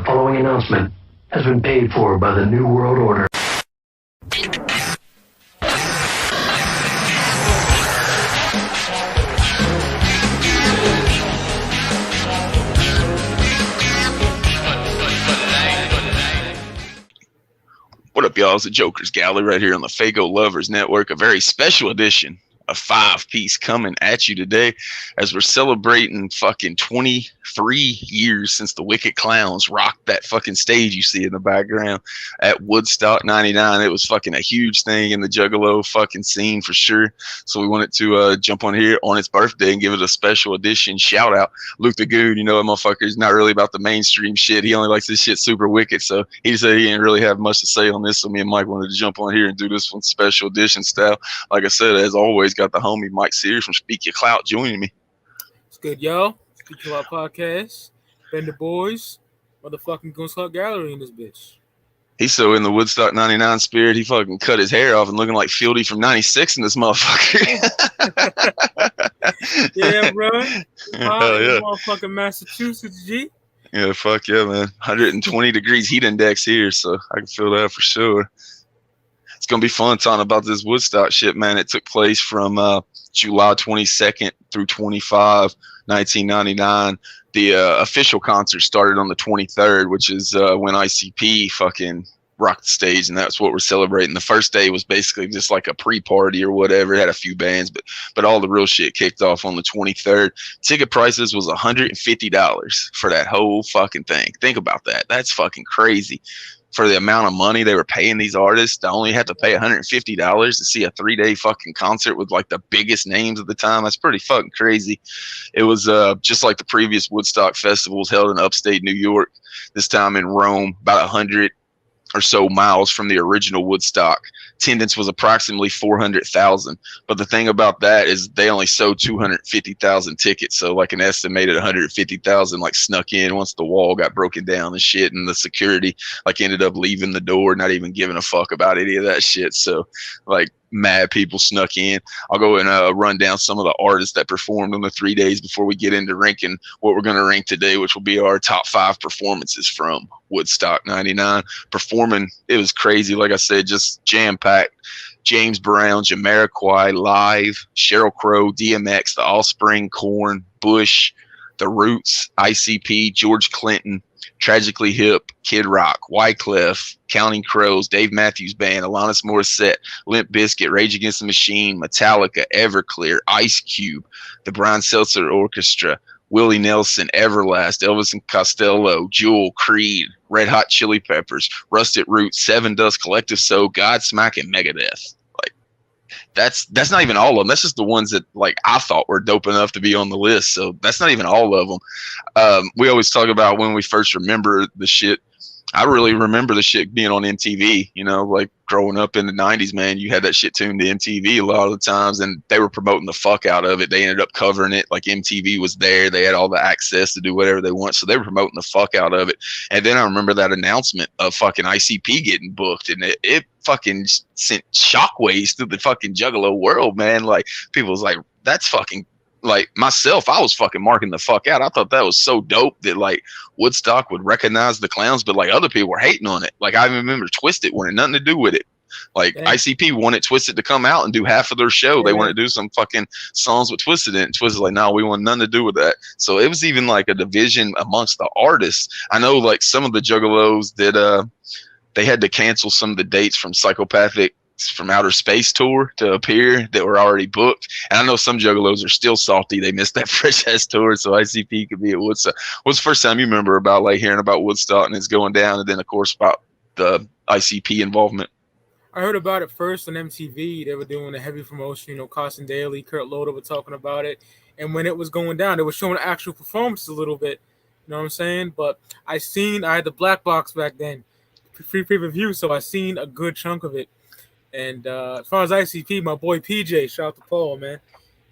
following announcement has been paid for by the New World Order. What up, y'all? It's the Joker's Gallery right here on the Fago Lovers Network. A very special edition of 5-piece coming at you today as we're celebrating fucking 23 years since the Wicked Clowns rocked that fucking stage you see in the background at Woodstock 99. It was fucking a huge thing in the juggalo fucking scene for sure. So we wanted to jump on here on its birthday and give it a special edition shout out. Luke the Goon, you know, that motherfucker's not really about the mainstream shit. He only likes this shit super wicked. So he said he didn't really have much to say on this. So me and Mike wanted to jump on here and do this one special edition style. Like I said, as always, got the homie Mike Sears from Speak Your Clout joining me. It's good, yo. Speak Your Clout podcast. Ben the boys. Motherfucking Woodstock Gallery in this bitch. He's so in the Woodstock 99 spirit, he fucking cut his hair off and looking like Fieldy from 96 in this motherfucker. Yeah, bro. Hell yeah. Motherfucking Massachusetts, G. Yeah, fuck yeah, man. 120 degrees heat index here, so I can feel that for sure. It's going to be fun talking about this Woodstock shit, man. It took place from July 22nd through 25, 1999. The official concert started on the 23rd, which is when ICP fucking rocked the stage, and that's what we're celebrating. The first day was basically just like a pre-party or whatever. It had a few bands, but all the real shit kicked off on the 23rd. Ticket prices was $150 for that whole fucking thing. Think about that. That's fucking crazy. For the amount of money they were paying these artists, I only had to pay $150 to see a 3-day fucking concert with like the biggest names of the time. That's pretty fucking crazy. It was just like the previous Woodstock festivals held in upstate New York, this time in Rome, about 100 or so miles from the original Woodstock. Attendance was approximately 400,000. But the thing about that is they only sold 250,000 tickets. So like an estimated 150,000 like snuck in once the wall got broken down and shit. And the security like ended up leaving the door, not even giving a fuck about any of that shit. So like mad people snuck in. I'll go and run down some of the artists that performed on the 3 days before we get into ranking what we're going to rank today, which will be our top 5 performances from Woodstock 99. Performing, it was crazy. Like I said, just jam-packed. James Brown, Jamiroquai, Live, Sheryl Crow, DMX, The Offspring, Korn, Bush, The Roots, ICP, George Clinton, Tragically Hip, Kid Rock, Wyclef, Counting Crows, Dave Matthews Band, Alanis Morissette, Limp Bizkit, Rage Against the Machine, Metallica, Everclear, Ice Cube, the Brian Setzer Orchestra, Willie Nelson, Everlast, Elvis and Costello, Jewel, Creed, Red Hot Chili Peppers, Rusted Roots, Seven Dust, Collective Soul, Godsmack, and Megadeth. Like that's not even all of them. That's just the ones that like I thought were dope enough to be on the list. So that's not even all of them. We always talk about when we first remember the shit. I really remember the shit being on MTV, you know, like growing up in the 90s, man, you had that shit tuned to MTV a lot of the times, and they were promoting the fuck out of it. They ended up covering it. Like MTV was there. They had all the access to do whatever they want. So they were promoting the fuck out of it. And then I remember that announcement of fucking ICP getting booked, and it fucking sent shockwaves through the fucking juggalo world, man. Like people was like, that's fucking, like myself, I was fucking marking the fuck out. I thought that was so dope that like Woodstock would recognize the clowns, but like other people were hating on it. Like I remember Twisted wanted nothing to do with it. Like ICP wanted Twisted to come out and do half of their show. They wanted to do some fucking songs with Twisted in it. Twisted like, no, we want nothing to do with that. So it was even like a division amongst the artists. I know like some of the juggalos that they had to cancel some of the dates from Psychopathic from Outer Space tour to appear that were already booked. And I know some juggalos are still salty. They missed that fresh ass tour, so ICP could be at Woodstock. What's the first time you remember about like hearing about Woodstock and it's going down, and then of course about the ICP involvement? I heard about it first on MTV. They were doing a heavy promotion, you know, Carson Daly, Kurt Loder were talking about it. And when it was going down, they were showing actual performances a little bit. You know what I'm saying? But I had the black box back then, free pay-per-view, so I seen a good chunk of it. And as far as ICP, my boy PJ, shout out to Paul, man.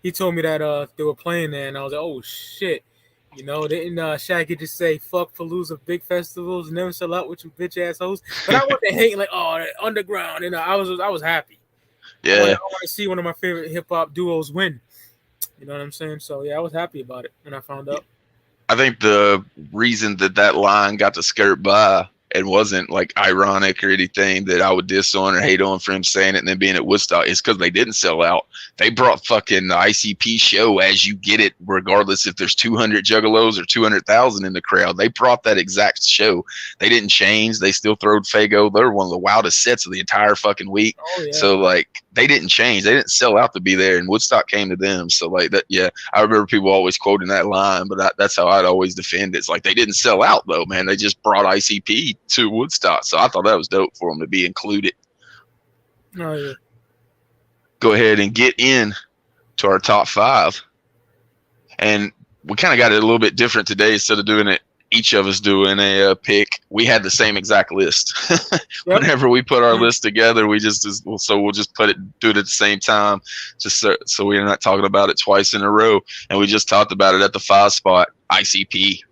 He told me that they were playing there, and I was like, oh shit. You know, didn't Shaggy just say fuck Palooza big festivals, never sell out with you bitch assholes? But I wasn't hating like, oh, underground. You know, I was happy. Yeah. I want to see one of my favorite hip hop duos win. You know what I'm saying? So yeah, I was happy about it when I found out. I think the reason that line got to skirt by and wasn't like ironic or anything that I would diss on or hate on for him saying it and then being at Woodstock is because they didn't sell out. They brought fucking the ICP show as you get it, regardless if there's 200 juggalos or 200,000 in the crowd. They brought that exact show. They didn't change. They still throwed Fago. They're one of the wildest sets of the entire fucking week. Oh, yeah. So like they didn't change. They didn't sell out to be there, and Woodstock came to them. So like that, yeah. I remember people always quoting that line, but that's how I'd always defend it. It's like they didn't sell out though, man. They just brought ICP to Woodstock. So I thought that was dope for them to be included. Oh yeah. Go ahead and get in to our top 5. And we kind of got it a little bit different today. Instead of doing it, each of us doing a pick, we had the same exact list. Yep. Whenever we put our list together, we'll just do it at the same time, just so we're not talking about it twice in a row. And we just talked about it at the 5 spot, ICP.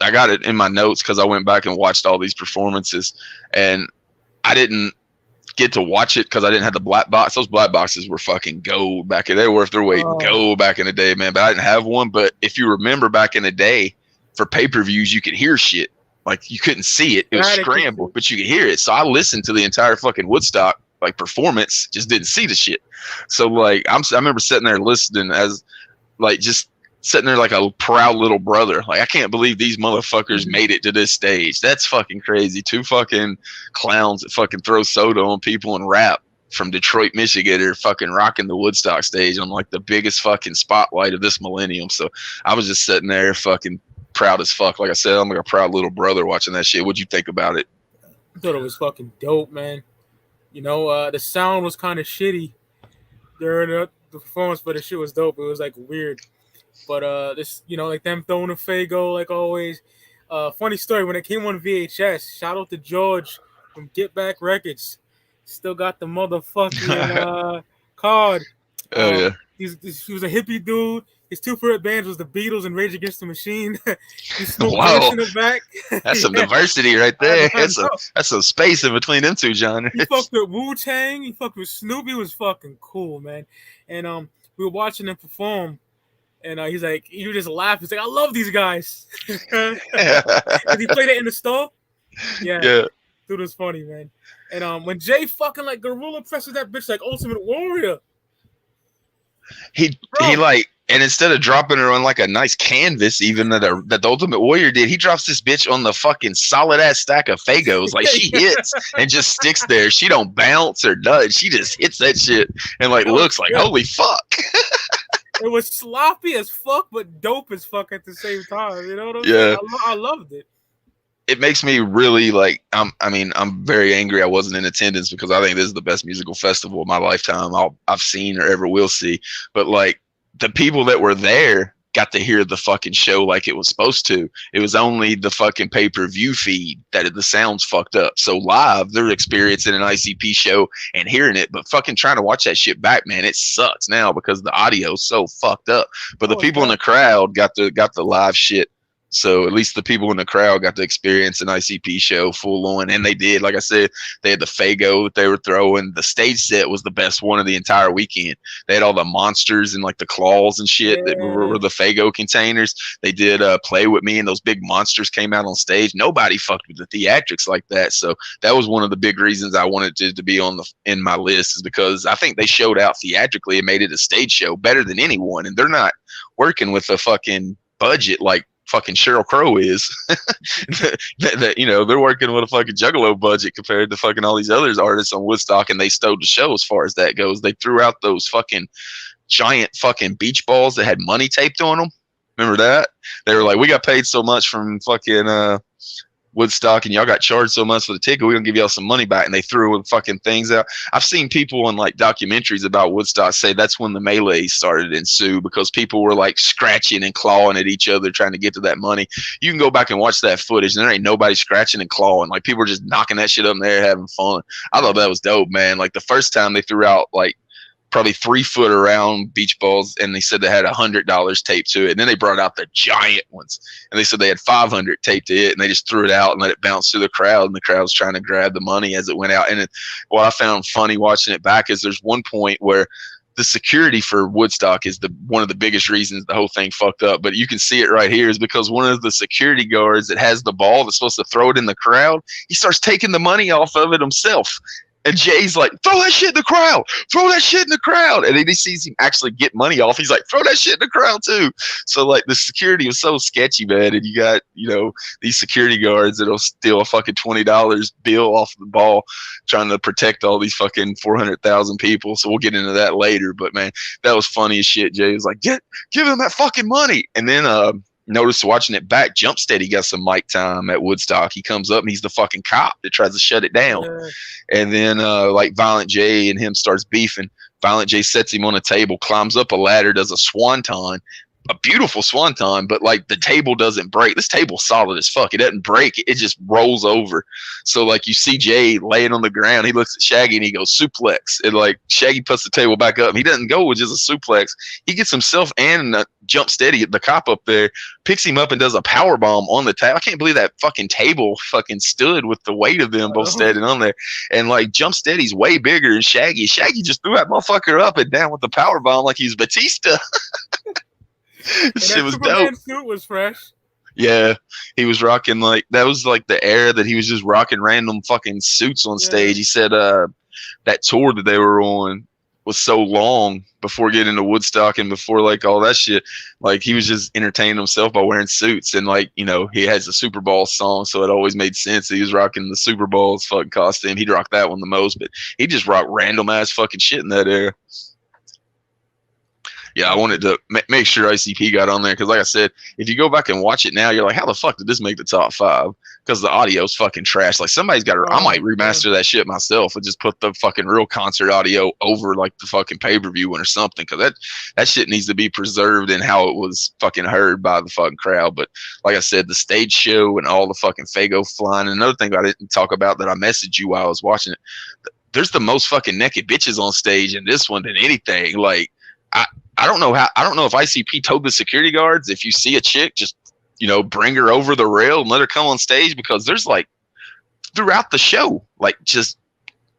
I got it in my notes because I went back and watched all these performances, and I didn't get to watch it because I didn't have the black box. Those black boxes were fucking gold back in. They were worth their weight in gold back in the day, man. But I didn't have one. But if you remember back in the day, for pay-per-views, you could hear shit. Like, you couldn't see it. It was scrambled, but you could hear it. So I listened to the entire fucking Woodstock like performance, just didn't see the shit. So like I remember sitting there listening as like just sitting there like a proud little brother. Like, I can't believe these motherfuckers made it to this stage. That's fucking crazy. Two fucking clowns that fucking throw soda on people and rap from Detroit, Michigan are fucking rocking the Woodstock stage on like the biggest fucking spotlight of this millennium. So I was just sitting there fucking proud as fuck. Like I said, I'm like a proud little brother watching that shit. What'd you think about it? I thought it was fucking dope, man. You know, the sound was kind of shitty during the performance, but the shit was dope. It was like weird. But this, you know, like them throwing a Fago, like always. Funny story, when it came on VHS, shout out to George from Get Back Records. Still got the motherfucking card. Oh, yeah. He was a hippie dude. His two favorite bands was the Beatles and Rage Against the Machine. Wow. In the back. That's some diversity right there. That's some space in between them two genres. He fucked with Wu-Tang. He fucked with Snoopy. It was fucking cool, man. And we were watching him perform. And he's like, he would just laugh. He's like, I love these guys. Did he played it in the store? Yeah. Dude was funny, man. And when Jay fucking like gorilla presses that bitch like Ultimate Warrior. He like, and instead of dropping her on like a nice canvas, even that the Ultimate Warrior did, he drops this bitch on the fucking solid ass stack of Fagos. Like, she hits and just sticks there. She don't bounce or nudge. She just hits that shit and like looks like, holy fuck. It was sloppy as fuck, but dope as fuck at the same time. You know what I'm saying? I loved it. It makes me really like, I'm very angry I wasn't in attendance because I think this is the best musical festival of my lifetime I've seen or ever will see. But like, the people that were there got to hear the fucking show like it was supposed to. It was only the fucking pay-per-view feed that the sound's fucked up. So live, they're experiencing an ICP show and hearing it, but fucking trying to watch that shit back, man, it sucks now because the audio's so fucked up. But the people in the crowd got the live shit. So at least the people in the crowd got to experience an ICP show full on. And they did. Like I said, they had the Fago that they were throwing. The stage set was the best one of the entire weekend. They had all the monsters and like the claws and shit that were the Fago containers. They did Play With Me, and those big monsters came out on stage. Nobody fucked with the theatrics like that. So that was one of the big reasons I wanted to be in my list, is because I think they showed out theatrically and made it a stage show better than anyone. And they're not working with a fucking budget like fucking Sheryl Crow is. that you know, they're working with a fucking juggalo budget compared to fucking all these other artists on Woodstock, and they stole the show as far as that goes. They threw out those fucking giant fucking beach balls that had money taped on them. Remember that? They were like, we got paid so much from fucking Woodstock, and y'all got charged so much for the ticket, we're gonna give y'all some money back. And they threw fucking things out. I've seen people in like documentaries about Woodstock say that's when the melee started in Sioux, because people were like scratching and clawing at each other trying to get to that money. You can go back and watch that footage, and there ain't nobody scratching and clawing. Like, people were just knocking that shit up in there having fun. I thought that was dope, man. Like, the first time they threw out like probably 3 foot around beach balls, and they said they had $100 taped to it. And then they brought out the giant ones, and they said they had 500 taped to it, and they just threw it out and let it bounce through the crowd, and the crowd was trying to grab the money as it went out. And what I found funny watching it back is there's one point where the security for Woodstock is one of the biggest reasons the whole thing fucked up. But you can see it right here is because one of the security guards that has the ball that's supposed to throw it in the crowd, he starts taking the money off of it himself. And Jay's like, throw that shit in the crowd. Throw that shit in the crowd. And then he sees him actually get money off. He's like, throw that shit in the crowd too. So like, the security was so sketchy, man. And you got, you know, these security guards that'll steal a fucking $20 bill off the ball trying to protect all these fucking 400,000 people. So we'll get into that later. But man, that was funny as shit. Jay was like, give him that fucking money. And then, notice watching it back, Jumpsteady got some mic time at Woodstock. He comes up and he's the fucking cop that tries to shut it down. And then like Violent J and him starts beefing. Violent J sets him on a table, climbs up a ladder, does a swanton, a beautiful swanton, but like the table doesn't break. This table's solid as fuck. It doesn't break. It just rolls over. So like you see Jay laying on the ground. He looks at Shaggy and he goes suplex. And like Shaggy puts the table back up. He doesn't go with just a suplex. He gets himself and jump steady. The cop up there picks him up and does a power bomb on the table. I can't believe that fucking table fucking stood with the weight of them both standing on there. And like jump steady's way bigger than Shaggy. Shaggy just threw that motherfucker up and down with the power bomb like he's Batista. Shit was dope. Suit was fresh. Yeah, he was rocking like that was like the era that he was just rocking random fucking suits on stage. He said that tour that they were on was so long before getting to Woodstock and before like all that shit. Like he was just entertaining himself by wearing suits, and like, you know, he has the Super Bowl song, so it always made sense. He was rocking the Super Bowl's fucking costume. He'd rock that one the most, but he just rocked random ass fucking shit in that era. Yeah, I wanted to make sure ICP got on there because, like I said, if you go back and watch it now, you're like, how the fuck did this make the top 5? Because the audio's fucking trash. Like, somebody's got to, I might remaster that shit myself and just put the fucking real concert audio over, like, the fucking pay-per-view one or something, because that shit needs to be preserved in how it was fucking heard by the fucking crowd. But, like I said, the stage show and all the fucking Fago flying. And another thing I didn't talk about that I messaged you while I was watching it, there's the most fucking naked bitches on stage in this one than anything. Like, I don't know if ICP told the security guards, if you see a chick, just, you know, bring her over the rail and let her come on stage, because there's like throughout the show, like just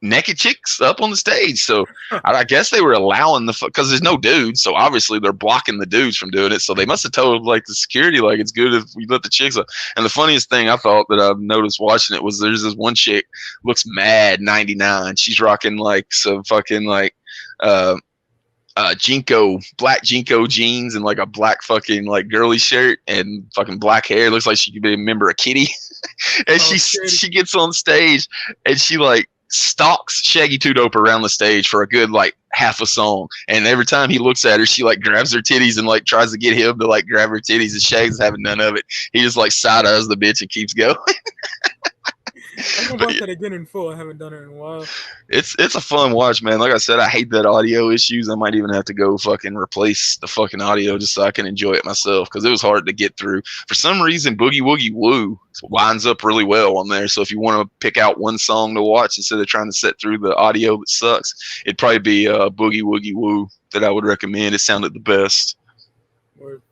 naked chicks up on the stage. So I guess they were allowing because there's no dudes. So obviously they're blocking the dudes from doing it. So they must have told like the security, like, it's good if we let the chicks up. And the funniest thing I thought that I've noticed watching it was there's this one chick looks mad 99. She's rocking like some fucking like, black Jinko jeans and like a black fucking like girly shirt and fucking black hair. Looks like she could be a member of Kitty. And she gets on stage and she like stalks Shaggy 2 Dope around the stage for a good like half a song. And every time he looks at her, she like grabs her titties and like tries to get him to like grab her titties, and Shaggy's having none of it. He just like side eyes the bitch and keeps going. I'm gonna watch that again in full. I haven't done it in a while. It's a fun watch, man. Like I said, I hate that audio issues. I might even have to go fucking replace the fucking audio just so I can enjoy it myself, because it was hard to get through. For some reason, Boogie Woogie Woo lines up really well on there. So if you want to pick out one song to watch instead of trying to sit through the audio that sucks, it'd probably be Boogie Woogie Woo that I would recommend. It sounded the best. Word.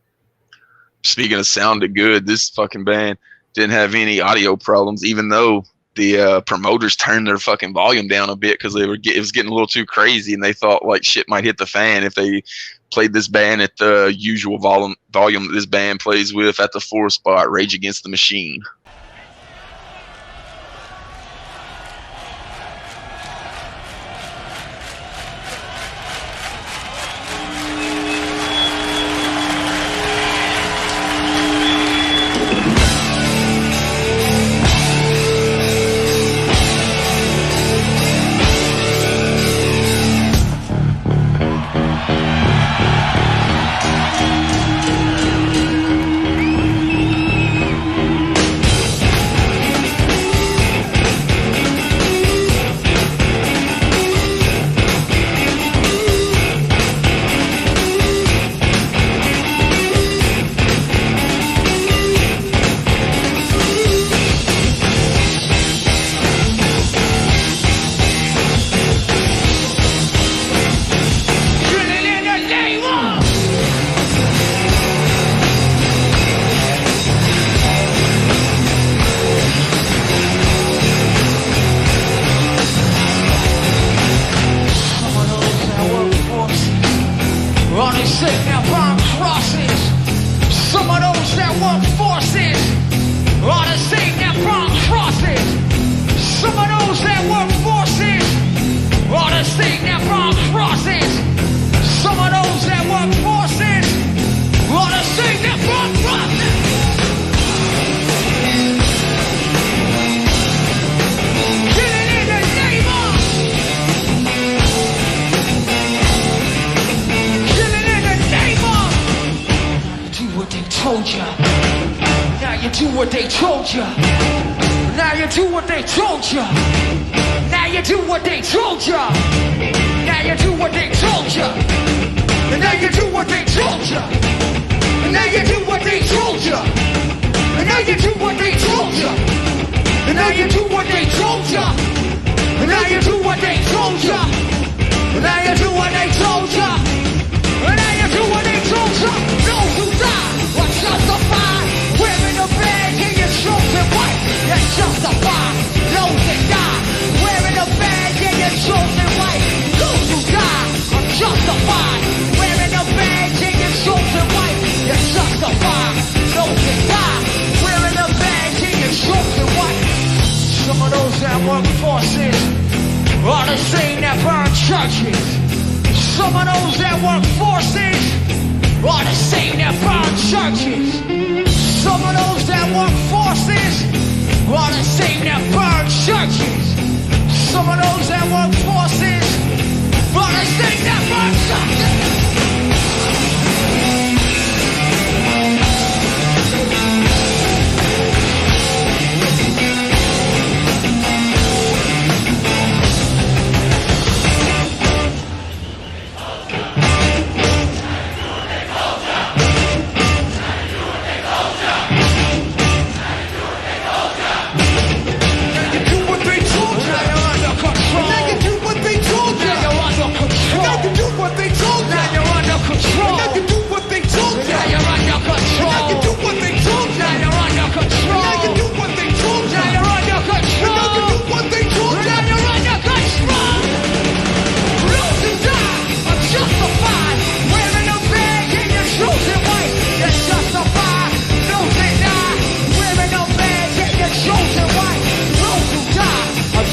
Speaking of sounded good, this fucking band didn't have any audio problems, even though the promoters turned their fucking volume down a bit because it was getting a little too crazy, and they thought like shit might hit the fan if they played this band at the usual volume that this band plays with at the 4th spot, Rage Against the Machine. And now you do what they told ya. And now you do what they told ya. And now you do what they told ya. And now you do what they told ya. And now you do what they told ya. And now you do what they told ya. Those who die are justified. Wearing a badge in your chosen white. You're justified. Those that die wearing a badge in your chosen white. Those who die are justified. Wearing a badge in your chosen white. You're justified. Those that die wearing a badge in your chosen white. Some of those that work forces are the same that burn churches. Some of those that work forces are the same that burn churches. Some of those that work forces are the same that burn churches. Some of those that work forces are the same that burn churches.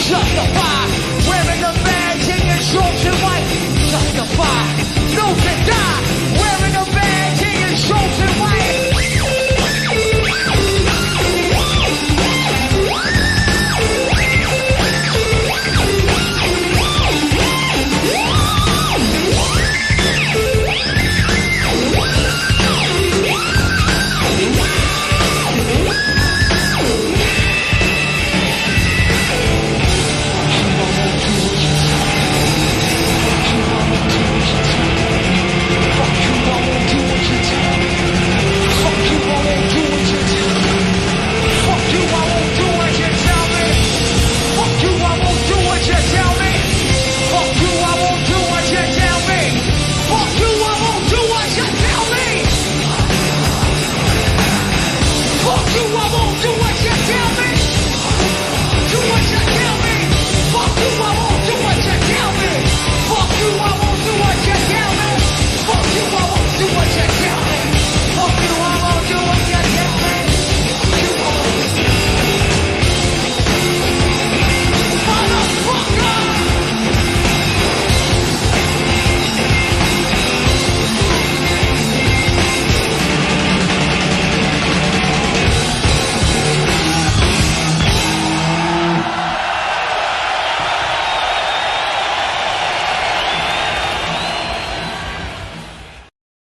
Justify, wearing a badge in your shorts and white. Justify, those that die, wearing a badge in your shorts and white.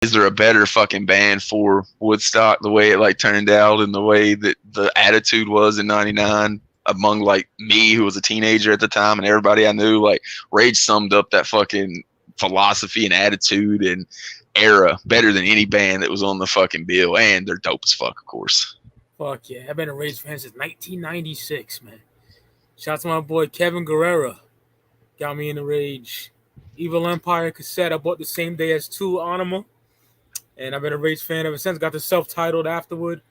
Is there a better fucking band for Woodstock, the way it like turned out and the way that the attitude was in '99 among like me, who was a teenager at the time, and everybody I knew? Like, Rage summed up that fucking philosophy and attitude and era better than any band that was on the fucking bill, and they're dope as fuck, of course. Fuck yeah, I've been a Rage fan since 1996, man. Shout out to my boy Kevin Guerrera, got me into Rage. Evil Empire cassette I bought the same day as Tool Anima. And I've been a Rage fan ever since. Got the self-titled afterward.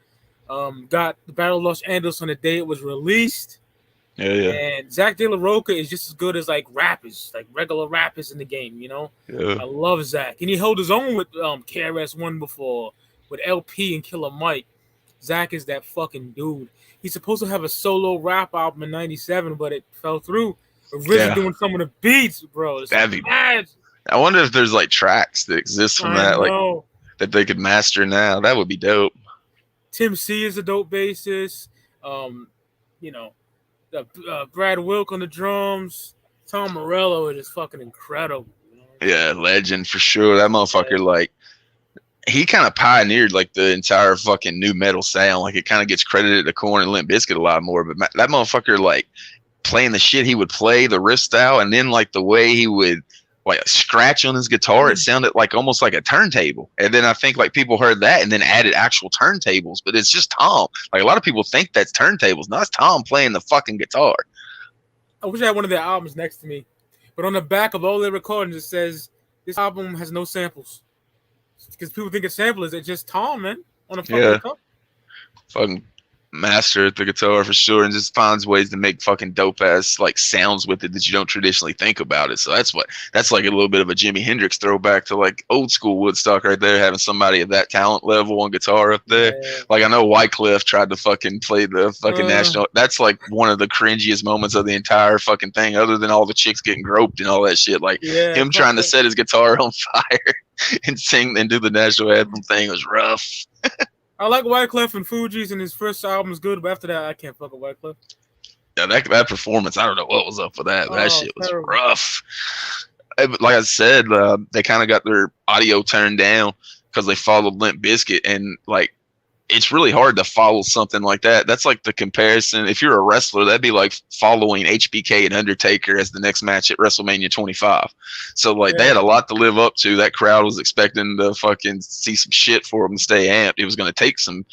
Got the Battle of Los Angeles on the day it was released. Yeah, yeah. And Zach De La Rocha is just as good as like rappers, like regular rappers in the game, you know? Yeah. I love Zach. And he held his own with KRS-One before, with LP and Killer Mike. Zach is that fucking dude. He's supposed to have a solo rap album in '97, but it fell through. Really doing some of the beats, bro. That'd be bad. I wonder if there's like tracks that exist from that, like that they could master now. That would be dope. Tim C is a dope bassist. You know, Brad Wilk on the drums. Tom Morello is fucking incredible. You know? Yeah, legend for sure. That motherfucker, like, he kind of pioneered like the entire fucking new metal sound. Like, it kind of gets credited to Korn and Limp Bizkit a lot more, but that motherfucker, like, playing the shit he would play, the riff style, and then like the way he would like a scratch on his guitar. It sounded like almost like a turntable. And then I think like people heard that and then added actual turntables, but it's just Tom. Like a lot of people think that's turntables. No, it's Tom playing the fucking guitar. I wish I had one of their albums next to me, but on the back of all their recordings it says this album has no samples because people think it's samplers. It's just Tom, man, on a fucking guitar. Fucking master at the guitar for sure, and just finds ways to make fucking dope ass like sounds with it that you don't traditionally think about it. So that's like a little bit of a Jimi Hendrix throwback to like old school Woodstock right there, having somebody of that talent level on guitar up there. Like I know Wycliffe tried to fucking play the fucking national. That's like one of the cringiest moments of the entire fucking thing, other than all the chicks getting groped and all that shit. Like him trying to set his guitar on fire and sing and do the national anthem thing was rough. I like Wyclef and Fugees, and his first album is good, but after that, I can't fuck with Wyclef. Yeah, that performance, I don't know what was up with that, but that shit was rough. Like I said, they kind of got their audio turned down because they followed Limp Bizkit, and like it's really hard to follow something like that. That's like the comparison. If you're a wrestler, that'd be like following HBK and Undertaker as the next match at WrestleMania 25. So like they had a lot to live up to. That crowd was expecting to fucking see some shit for them to stay amped. It was going to take some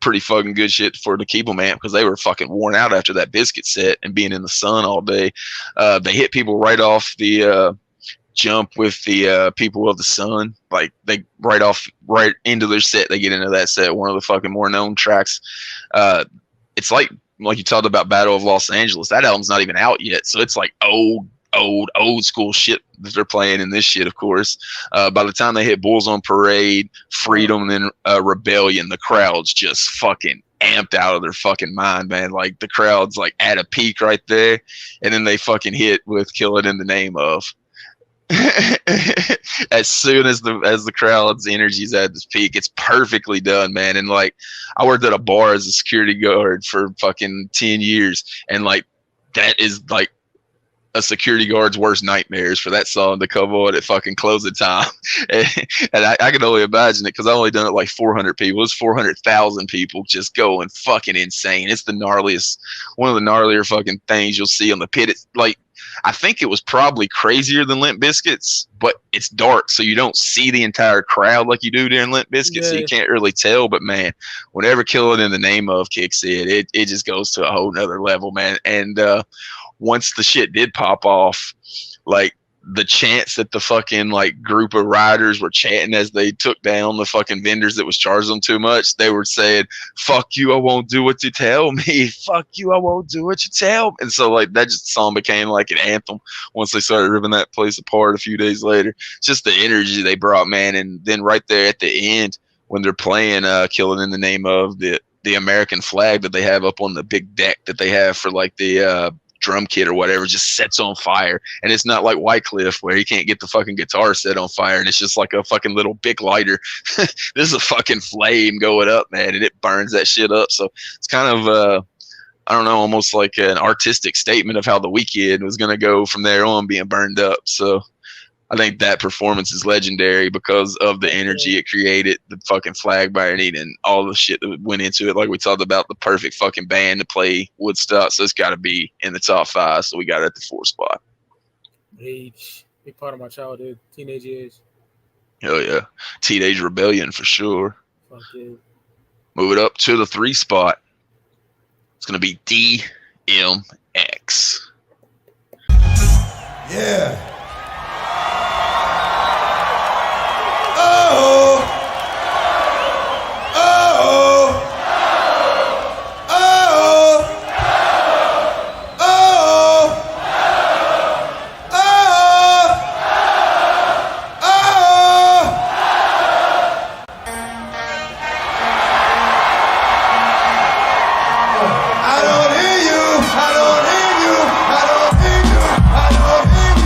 pretty fucking good shit for to keep them amped because they were fucking worn out after that Bizkit set and being in the sun all day. They hit people right off the jump with the People of the Sun. Like they right into their set, they get into that set, one of the fucking more known tracks. It's like you talked about Battle of Los Angeles, that album's not even out yet, so it's like old school shit that they're playing in this shit, of course. By the time they hit Bulls on Parade, Freedom, and then Rebellion, the crowd's just fucking amped out of their fucking mind, man. Like the crowd's like at a peak right there, and then they fucking hit with Kill It in the Name Of. As soon as the crowd's energy's at this peak, it's perfectly done, man. And like I worked at a bar as a security guard for fucking 10 years, and like that is like a security guard's worst nightmares for that song to come on at fucking closing time. And I can only imagine it because I only done it like 400 people. It's 400,000 people just going fucking insane. It's the gnarliest, one of the gnarlier fucking things you'll see on the pit. It's like, I think it was probably crazier than Limp Bizkit's, but it's dark, so you don't see the entire crowd like you do during Limp Bizkit, so you can't really tell. But man, whenever Kill It in the Name Of kicks in, it just goes to a whole nother level, man. And once the shit did pop off, like the chants that the fucking like group of riders were chanting as they took down the fucking vendors that was charging them too much, they were saying, "Fuck you, I won't do what you tell me. Fuck you, I won't do what you tell me." And so like that just song became like an anthem once they started ripping that place apart a few days later. Just the energy they brought, man. And then right there at the end when they're playing Killing in the Name Of, the American flag that they have up on the big deck that they have for like the drum kit or whatever just sets on fire. And it's not like Wycliffe where he can't get the fucking guitar set on fire and it's just like a fucking little big lighter. This is a fucking flame going up, man, and it burns that shit up. So it's kind of I don't know, almost like an artistic statement of how the weekend was going to go from there on, being burned up. So I think that performance is legendary because of the energy it created, the fucking flag burning and all the shit that went into it. Like we talked about, the perfect fucking band to play Woodstock. So it's got to be in the top 5. So we got it at the 4th spot. Big part of my childhood, teenage years. Hell yeah. Teenage Rebellion for sure. Fuck yeah. Move it up to the 3 spot. It's going to be DMX. Yeah. Oh, oh, oh, oh, I don't hear you. I don't hear you. I don't hear you. I don't hear you.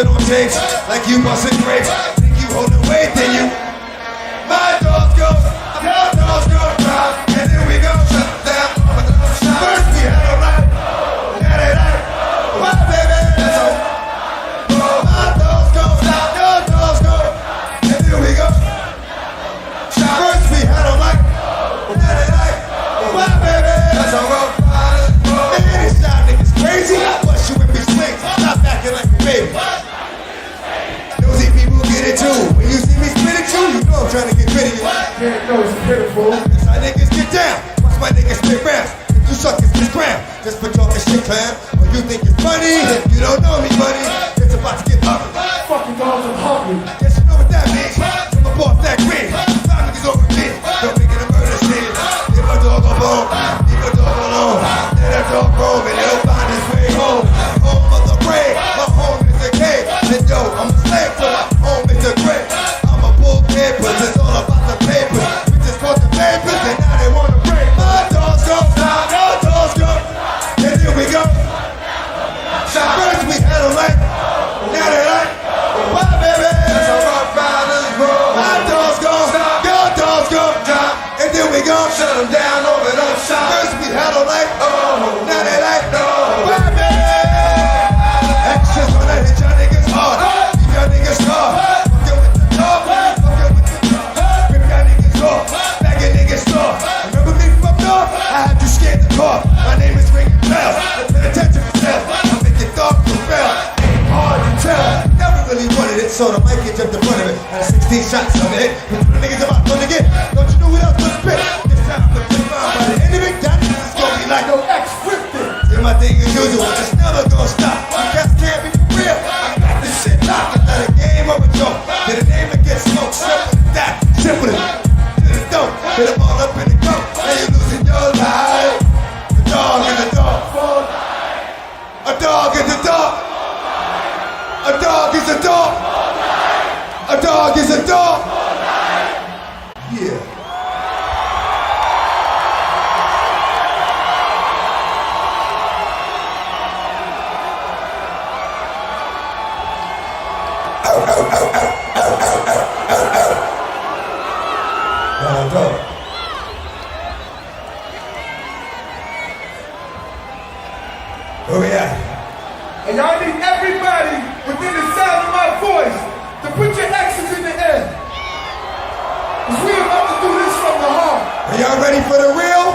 it on tapes like you busting grapes. Think you holding weight, then you. My dogs go, your dogs go drive, and then we go shut down. First we had a right, now they like, why baby? That's all. My dogs go, your dogs go, and then we go. First we had a right, now they like, why baby? That's all. Man, this y'all niggas crazy. Bust you in me swings, stop acting like a baby. Nosy people get it too. When you see me spit at you, you know I'm trying to get rid of you. Yeah, no, it's pitiful. That's how niggas get down. Watch my niggas spit rounds. You suckers this ground. Just for talking shit, clown. Or you think it's funny? You don't know me, buddy. It's about to get ugly. Fucking dogs are hungry. Yes, you know what that means. From above that green. 5 niggas over me. Don't make it a murder scene. Leave a dog alone. Leave a dog alone. Let that dog roam and he'll find his way home. Home of the brave. My home is a cave. And yo, I'm a slave to my home is a grave. I'm a bull papers. It's all about the papers. We just caught the papers and now they wanna break. My dogs go down. Your dogs go. And here we go. First we had them like, now they like, why baby? That's how rock riders roll. My dogs go, your dogs go, and then we go shut them down, open up shop. First we had them like, oh, now they like, no, why baby? Actions when I hit y'all niggas hard, leave y'all niggas scarred. Fuckin' with the dog, fuckin' with the dog. Rip y'all niggas off, bag your niggas off. Remember me from North? I had you scared to talk. My name is Ring Bell. Pay attention to yourself. I make it dark to fail. Ain't hard to tell. Never really wanted it, so the mic get jumped in front of it. Had 16 shots on it. But the niggas about to get. Don't you know who else was spit? This time I'm gonna by the end of it. That niggas gonna be like no X-scripted. Say my thing as usual, just never gonna stop. You guys can't be for real. I got this shit locked. I got a game of a joke. Get a name that gets smoked. Simple as that. Simple as to the dope. Hit them all up in the coat. Now you losing your life. The dog and the dog. A dog is a dog. A dog is a dog. A dog is a dog. Yeah. Dog. Where we at? And y'all need everybody within the sound of my voice to put your X's in the air. Cause we about to do this from the heart. Are y'all ready for the real?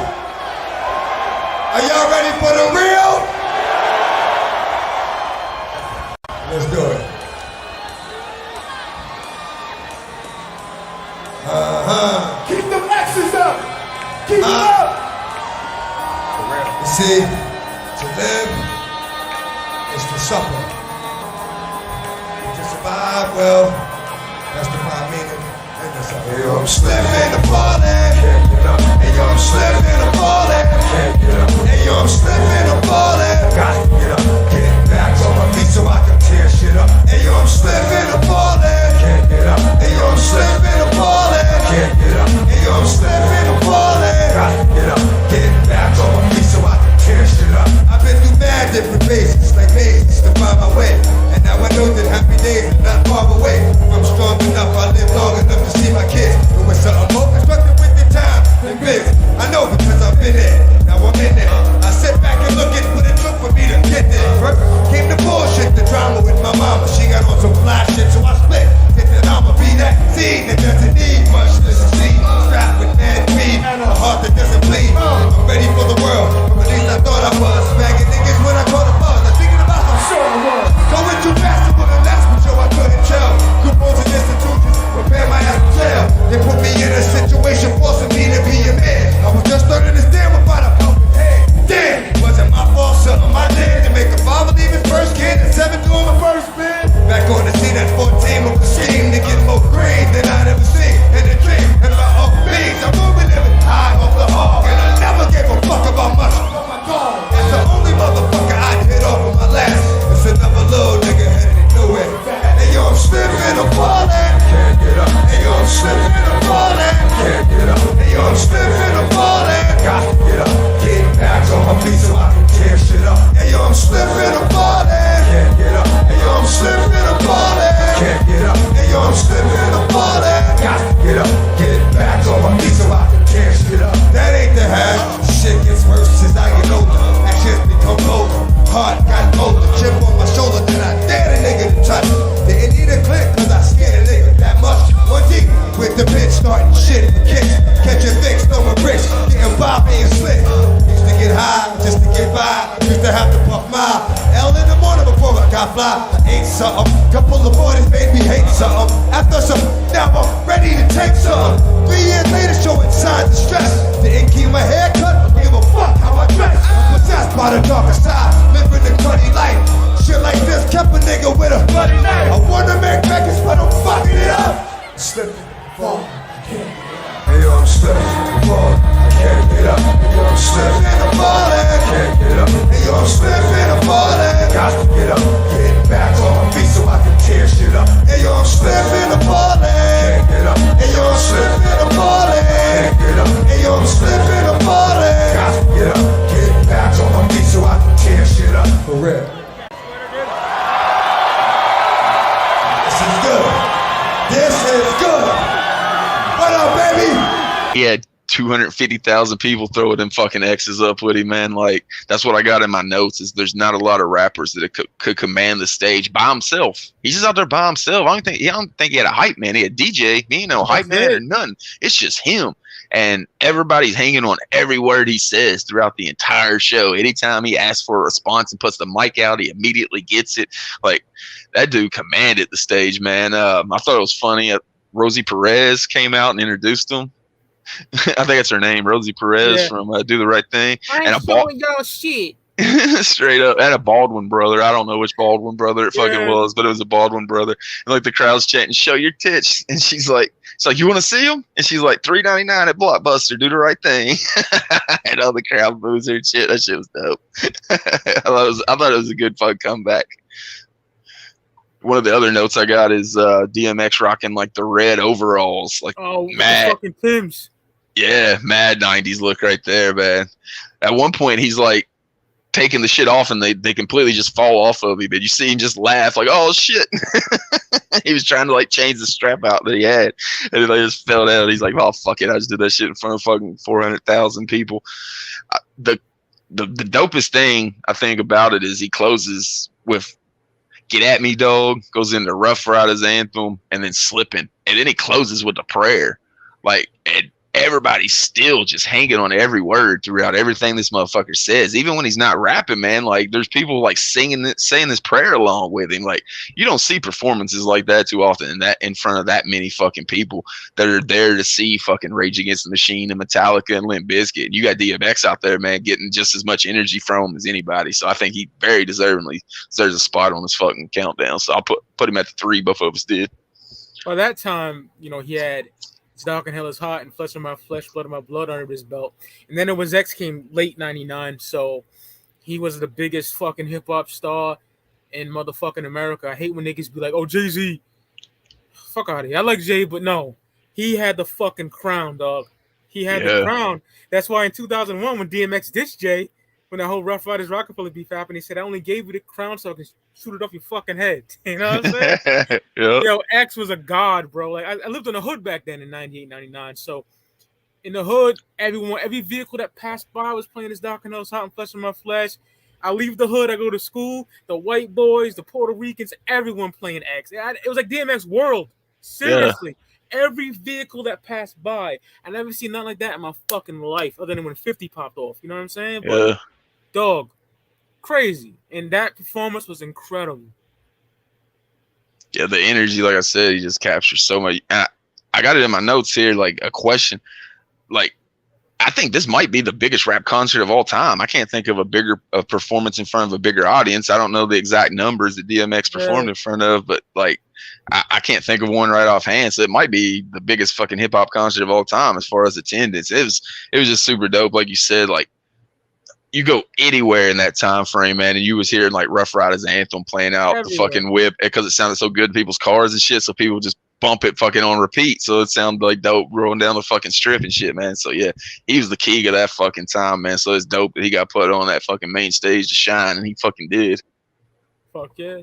Are y'all ready for the real? Let's do it. Keep them X's up. Keep them up. You see, to live is to suffer. To survive, well, that's the prime meaning. Hey, yo, I'm slipping and falling. Hey, yo, I'm slipping and falling. Hey, yo, I'm slipping and falling. Gotta get up, get back on my feet so I can tear shit up. Hey, yo, I'm slipping and falling. Can't get up. Hey, yo, I'm slipping and falling. Can't get up. Hey, yo, I'm slipping and falling. Gotta get up, get back on my feet so I can tear shit up. I've been through mad different phases, like mazes, to find my way. And now I know that happy days are not far away. I'm strong enough, I live long enough to see my kids. But with something more constructive with the time than biz. I know because I've been there, now I'm in there. pie. Used to have to puff my L in the morning before I got fly. I ate something. Couple of mornings made me hate something. After some, now I'm ready to take something. 3 years later, showing signs of stress. Didn't keep my hair cut, give a fuck how I dress. Possessed by the darker side, living the cruddy life. Shit like this kept a nigga with a bloody knife. I wanna make records, but I'm fucking it up. Slipping, fall, I can't get up. Hey yo, I'm slipping, fall, I can't get up. Hey yo, I'm slipping, I'm falling, I can't get up. Hey yo, I'm slipping, I'm falling, got to get up. Get back on my feet so I can tear shit up. Hey yo, I'm slipping, I'm falling, can't get up. Hey yo, I'm slipping, I'm falling, can't get up. Hey yo, I'm slipping, I'm falling, got to get up. Get back on my feet so I can tear shit up. For real. This is good. This is good. What up, baby? He had 250,000 people throwing them fucking X's up with him, man. Like, that's what I got in my notes, is there's not a lot of rappers that could command the stage by himself. He's just out there by himself. I don't think he had a hype man. He had DJ. He ain't no hype man or nothing. It's just him. And everybody's hanging on every word he says throughout the entire show. Anytime he asks for a response and puts the mic out, he immediately gets it. Like, that dude commanded the stage, man. I thought it was funny. Rosie Perez came out and introduced him. I think that's her name, Rosie Perez from Do the Right Thing. I ain't showing y'all shit. Straight up. And a Baldwin brother. I don't know which Baldwin brother it fucking was, but it was a Baldwin brother. And like the crowd's chanting, "Show your tits." And she's like, "You want to see them?" And she's like, $3.99 at Blockbuster. Do the right thing. And all the crowd boos her and shit. That shit was dope. I thought it was a good fun comeback. One of the other notes I got is DMX rocking like the red overalls, like mad fucking Timbs. Yeah, mad 90s look right there, man. At one point, he's like taking the shit off, and they completely just fall off of him. And you see him just laugh, like, "Oh shit!" He was trying to like change the strap out that he had, and they just fell down. He's like, "Oh fuck it, I just did that shit in front of fucking 400,000 people." The dopest thing I think about it is he closes with "Get at Me, Dog," goes into Rough Riders anthem, and then Slippin', and then he closes with a prayer, like, and everybody's still just hanging on every word throughout everything this motherfucker says, even when he's not rapping, man. Like, there's people like saying this prayer along with him. Like, you don't see performances like that too often, in front of that many fucking people that are there to see fucking Rage Against the Machine and Metallica and Limp Bizkit. You got DMX out there, man, getting just as much energy from him as anybody. So I think he very deservingly deserves a spot on this fucking countdown. So I'll put him at the 3. Both of us did. By that time, he had "It's Dark and Hell is Hot" and "Flesh of My Flesh, Blood of My Blood" under his belt. And then it was X came late 99, so he was the biggest fucking hip-hop star in motherfucking America. I hate when niggas be like, "Oh, Jay-Z." Fuck out of here. I like Jay, but no. He had the fucking crown, dog. He had the crown. That's why in 2001, when DMX ditched Jay, when that whole Rough Riders Rockefeller beef happened, he said, "I only gave you the crown so I can shoot it off your fucking head." You know what I'm saying? Yep. Yo, X was a god, bro. Like, I lived in the hood back then in 98, 99. So in the hood, every vehicle that passed by was playing "It's Dark and Hell is Hot" and "Flesh of My Flesh." I leave the hood, I go to school, the white boys, the Puerto Ricans, everyone playing X. It was like DMX world. Seriously. Yeah. Every vehicle that passed by. I never seen nothing like that in my fucking life, other than when 50 popped off. You know what I'm saying? But, dog, crazy. And that performance was incredible. Yeah, the energy, like I said, he just captures so much. I got it in my notes here, like a question. Like, I think this might be the biggest rap concert of all time. I can't think of a bigger performance in front of a bigger audience. I don't know the exact numbers that DMX performed in front of, but like, I can't think of one right offhand. So it might be the biggest fucking hip hop concert of all time as far as attendance. It was just super dope. Like you said, like, you go anywhere in that time frame, man, and you was hearing like Rough Riders anthem playing out the fucking whip because it sounded so good in people's cars and shit. So people just bump it fucking on repeat. So it sounded like dope rolling down the fucking strip and shit, man. So yeah, he was the king of that fucking time, man. So it's dope that he got put on that fucking main stage to shine, and he fucking did. Fuck yeah.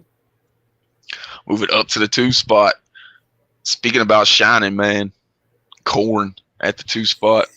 Move it up to the 2 spot. Speaking about shining, man, Korn at the 2 spot.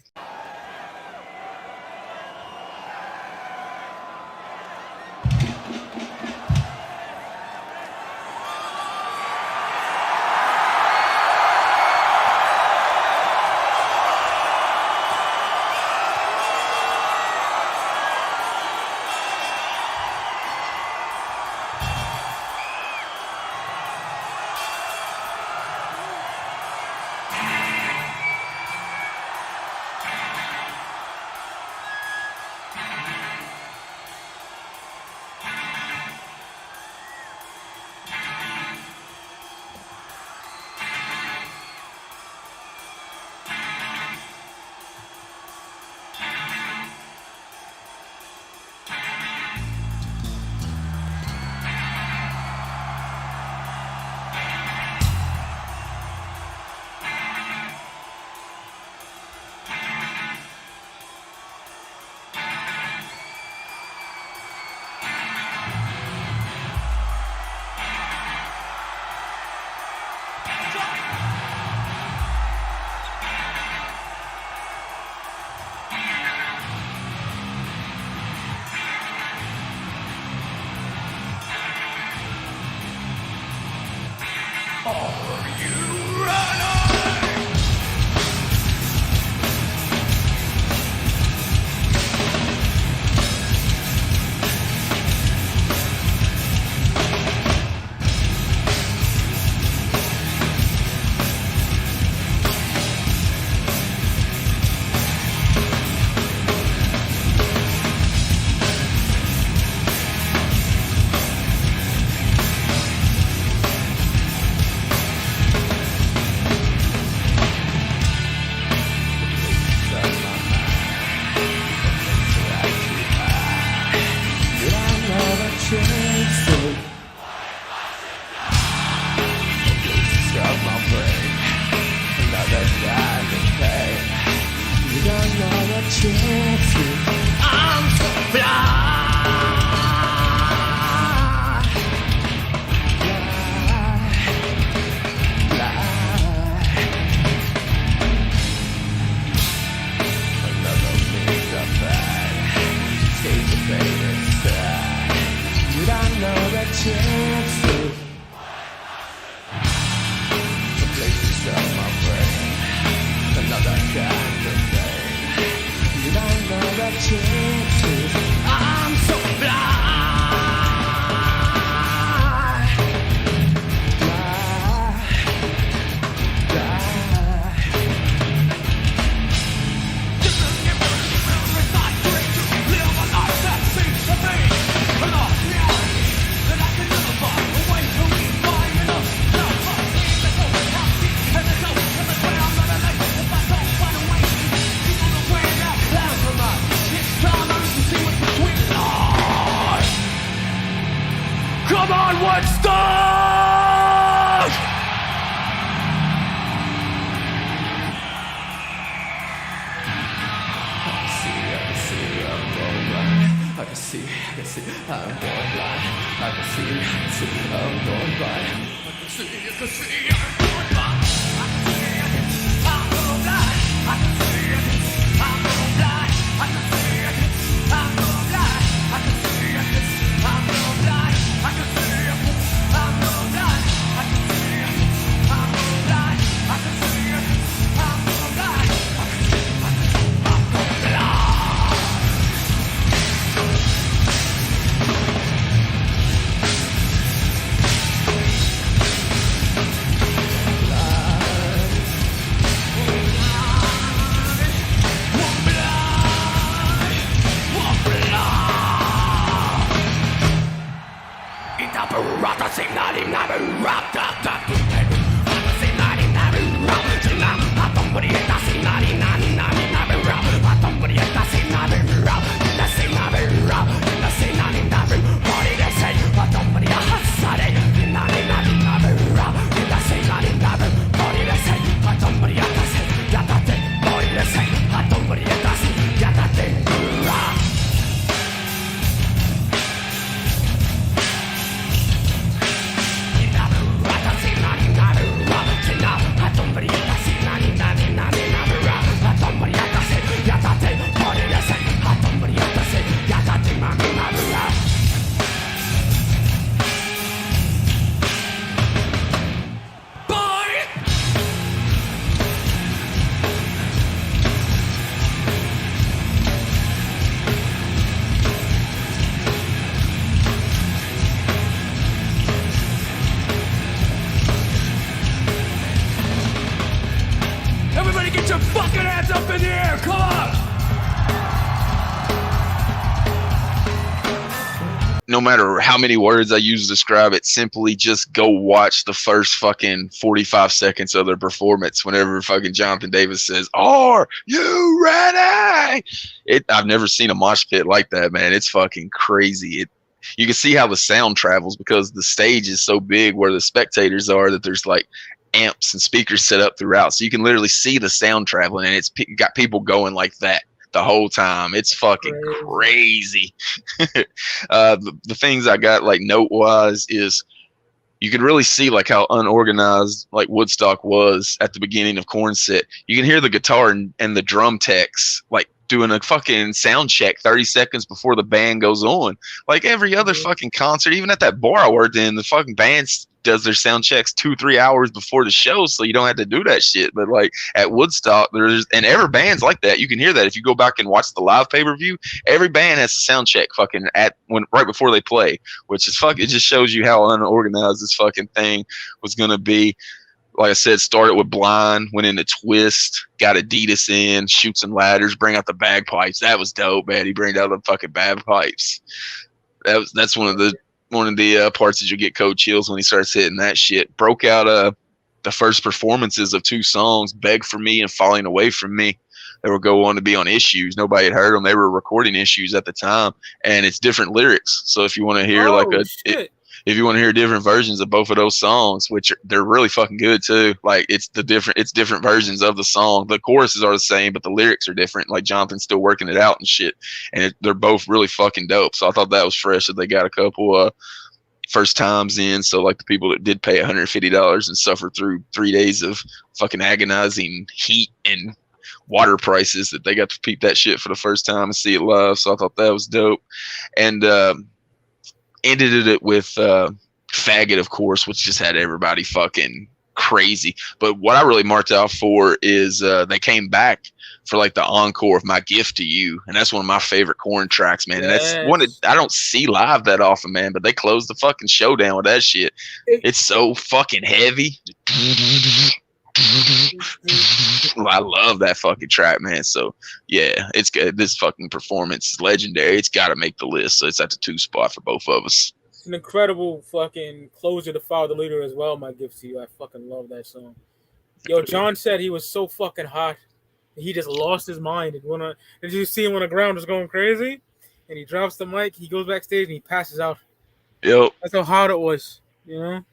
Come on, Woodstock! I can see, I'm going blind. I can see, I'm going blind. I can see, I'm going blind. I can see, I'm going blind. I can see, I'm going blind. I can see, I'm going blind. I can see, I'm going blind. I can see, I'm going blind. I can see, I'm going blind. I can see, I'm going blind. No matter how many words I use to describe it, simply just go watch the first fucking 45 seconds of their performance whenever fucking Jonathan Davis says, "Are you ready?" I've never seen a mosh pit like that, man. It's fucking crazy. You can see how the sound travels because the stage is so big where the spectators are that there's like amps and speakers set up throughout. So you can literally see the sound traveling, and it's got people going like that the whole time. It's fucking crazy. The things I got like note wise is you can really see like how unorganized like Woodstock was at the beginning of Korn's set. You can hear the guitar and the drum techs like doing a fucking sound check 30 seconds before the band goes on. Like every other fucking concert, even at that bar I worked in, the fucking band's does their sound checks 2-3 hours before the show, so you don't have to do that shit. But like at Woodstock, and every band's like that. You can hear that if you go back and watch the live pay-per-view. Every band has a sound check fucking right before they play, which is it just shows you how unorganized this fucking thing was gonna be. Like I said, started with Blind, went into Twist, got Adidas in, Shoots and Ladders, bring out the bagpipes. That was dope, man. He bring out the fucking bagpipes. That's one of the parts that you get cold chills when he starts hitting that shit. Broke out the first performances of 2 songs, Beg for Me and Falling Away from Me. They were go on to be on Issues. Nobody had heard them. They were recording Issues at the time, and it's different lyrics. So if you want to hear if you want to hear different versions of both of those songs, which they're really fucking good too. Like it's different versions of the song. The choruses are the same, but the lyrics are different. Like Jonathan's still working it out and shit. And they're both really fucking dope. So I thought that was fresh that they got a couple first times in. So like the people that did pay $150 and suffer through 3 days of fucking agonizing heat and water prices, that they got to peep that shit for the first time and see it live. So I thought that was dope. And ended it with Faggot, of course, which just had everybody fucking crazy. But what I really marked out for is they came back for like the encore of My Gift to You, and that's one of my favorite Korn tracks, man. And that's one that I don't see live that often, man, but they closed the fucking show down with that shit. It's so fucking heavy. I love that fucking track, man. So yeah, it's good. This fucking performance is legendary. It's got to make the list. So it's at the 2 spot for both of us. It's an incredible fucking closure to Follow the Leader as well. My Gift to You. I fucking love that song. Yo, John said he was so fucking hot. He just lost his mind. Did you see him when the ground was going crazy? And he drops the mic. He goes backstage and he passes out. Yep. That's how hot it was. You know.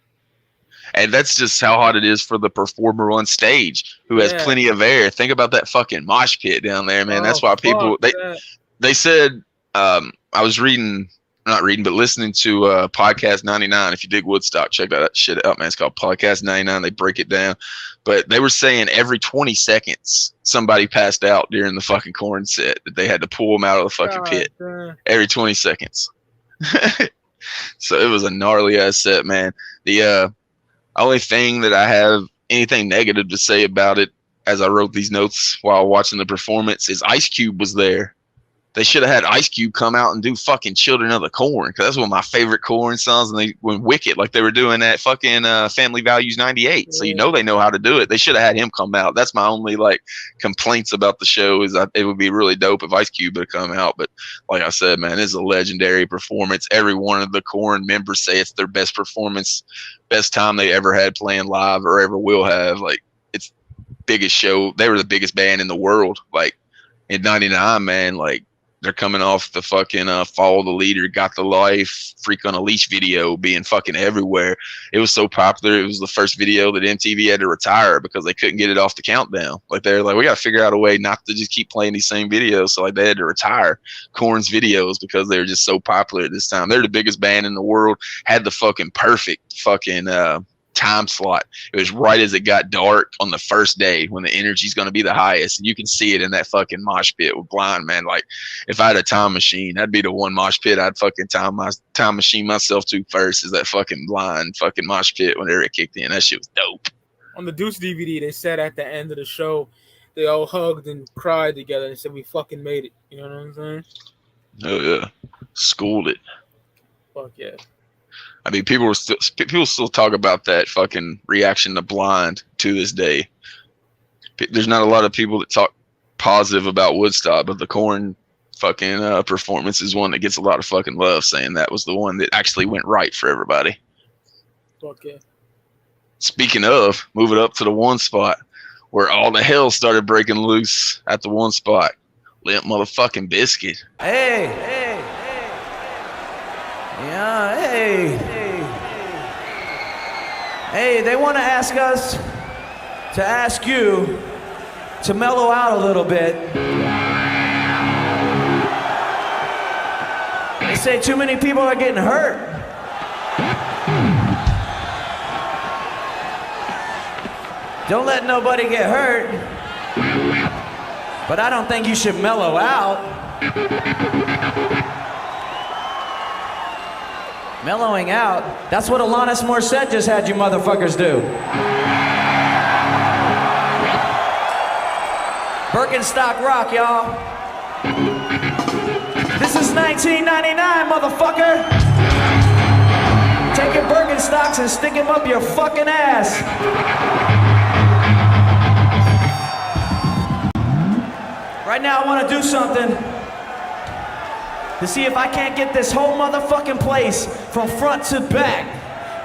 And that's just how hot it is for the performer on stage who has plenty of air. Think about that fucking mosh pit down there, man. That's why people they said I was listening to Podcast 99. If you dig Woodstock, check that shit out, man. It's called Podcast 99. They break it down. But they were saying every 20 seconds somebody passed out during the fucking Korn set, that they had to pull them out of the fucking pit every 20 seconds. So it was a gnarly ass set, man. The only thing that I have anything negative to say about it, as I wrote these notes while watching the performance, is Ice Cube was there. They should have had Ice Cube come out and do fucking Children of the Corn, because that's one of my favorite Korn songs. And they went Wicked, like they were doing that fucking Family Values 98. So you know they know how to do it. They should have had him come out. That's my only like complaints about the show, is it would be really dope if Ice Cube would come out. But like I said, man, it's a legendary performance. Every one of the Korn members say it's their best performance, best time they ever had playing live or ever will have. Like, it's biggest show. They were the biggest band in the world. Like in '99, man, like, they're coming off the fucking Follow the Leader, Got the Life, Freak on a Leash video being fucking everywhere. It was so popular. It was the first video that MTV had to retire because they couldn't get it off the countdown. Like, they're like, we got to figure out a way not to just keep playing these same videos. So like they had to retire Korn's videos because they were just so popular at this time. They're the biggest band in the world, had the fucking perfect fucking time slot. It was right as it got dark on the first day when the energy's going to be the highest, and you can see it in that fucking mosh pit with Blind, man. Like, if I had a time machine, that'd be the one mosh pit I'd fucking time machine myself to first, is that fucking Blind fucking mosh pit whenever it kicked in. That shit was dope. On the Deuce DVD, they said at the end of the show, they all hugged and cried together and said, we fucking made it. You know what I'm saying? Oh yeah, schooled it. Fuck yeah. I mean, people still talk about that fucking reaction to Blind to this day. There's not a lot of people that talk positive about Woodstock, but the Korn fucking performance is one that gets a lot of fucking love, saying that was the one that actually went right for everybody. Fuck yeah. Speaking of, moving up to the 1 spot, where all the hell started breaking loose at the 1 spot. Limp motherfucking Bizkit. Hey. Yeah, hey, they want to ask us to ask you to mellow out a little bit. They say too many people are getting hurt. Don't let nobody get hurt. But I don't think you should mellow out. Mellowing out? That's what Alanis Morissette just had you motherfuckers do. Birkenstock rock, y'all. This is 1999, motherfucker. Take your Birkenstocks and stick them up your fucking ass. Right now I want to do something to see if I can't get this whole motherfucking place from front to back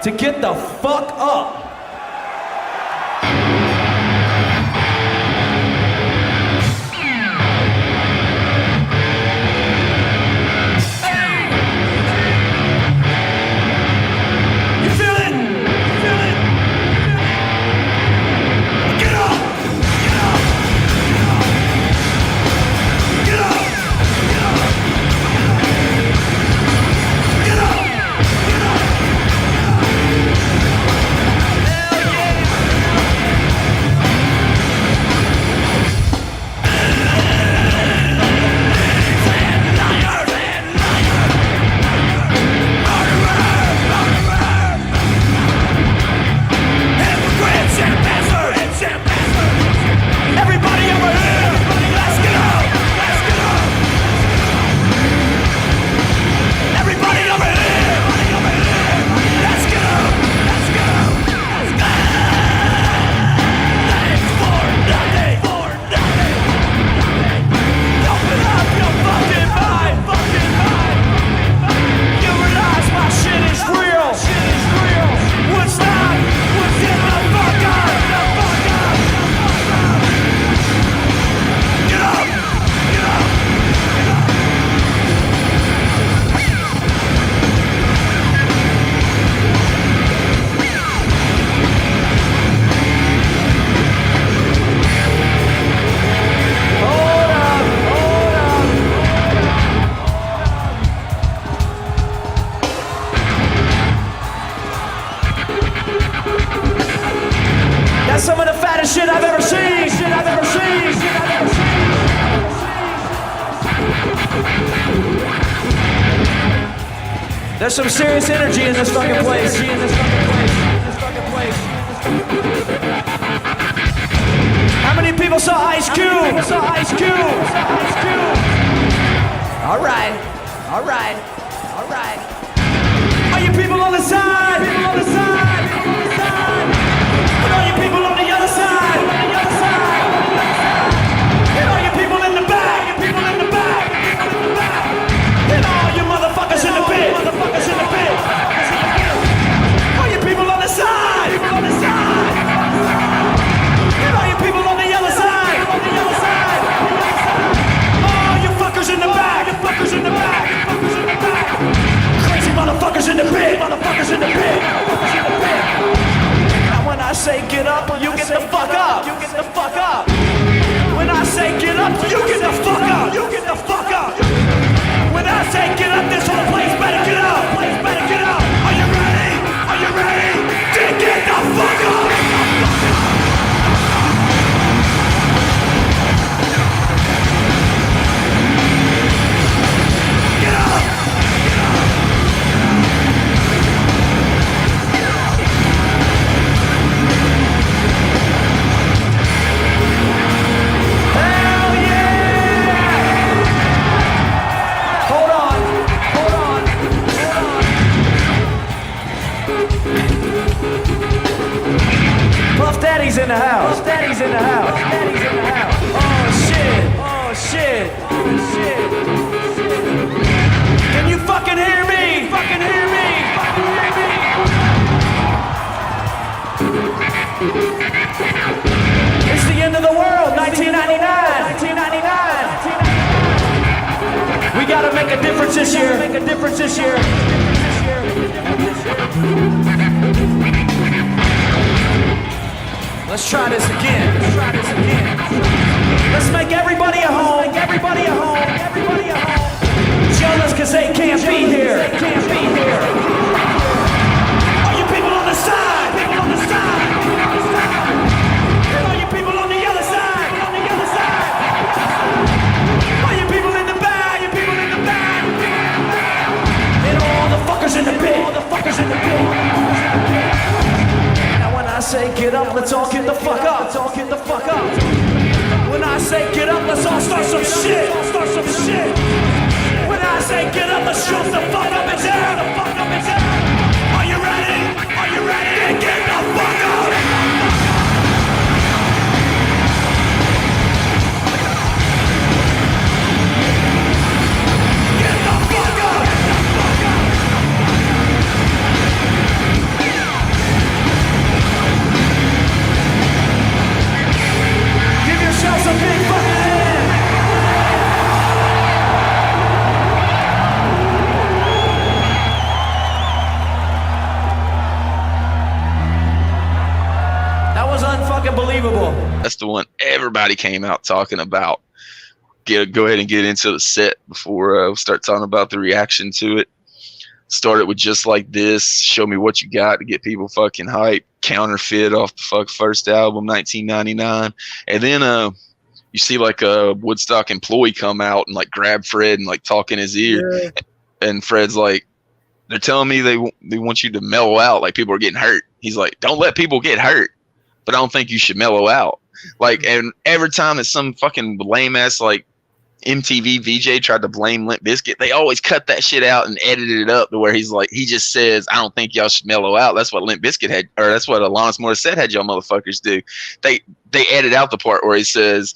to get the fuck up. There's some serious energy in this fucking place. How many people saw Ice Cube? All right. Are you people on the side? And are you people on the other side? And are you people in the back? And all you motherfuckers in the pit. Are you people on the side? And are you people on the other side? All you fuckers in the back. Crazy motherfuckers in the pit. Now when I say get up, you get the fuck up. When I say get up, you get the fuck up. When I say get up, this whole place better get up. Are you ready? To get the fuck up. Get up. Hell yeah! Hold on. Puff Daddy's in the house. Oh shit. Can you fucking hear me? It's the end of the world, 1999. We gotta make a difference this year. Let's try this again. Let's make everybody at home. Jealous cause they can't be here. Are you people on the side? And are you people on the other side? Are you people in the back? And all the fuckers in the pit. get up, let's all get the fuck up. Let's all get the fuck up. When I say get up, let's all start some shit. Start some shit. When I say get up, let's jump the fuck up and down. The fuck up and down. Are you ready? Are you ready to get the fuck up? Yourselves a big fucking hand. That was unfucking believable. That's the one everybody came out talking about. Go ahead and get into the set before we start talking about the reaction to it. Started with Just Like This, Show Me What You Got to get people fucking hyped. Counterfeit off the first album, 1999. And then you see like a Woodstock employee come out and like grab Fred and like talk in his ear. Yeah. And Fred's like, they're telling me they want you to mellow out, like people are getting hurt. He's like, don't let people get hurt, but I don't think you should mellow out. Like, and every time that some fucking lame ass like MTV VJ tried to blame Limp Bizkit, they always cut that shit out and edited it up to where he's like, he just says, I don't think y'all should mellow out. That's what Limp Bizkit had, or that's what Alanis Morissette had y'all motherfuckers do. They edit out the part where he says,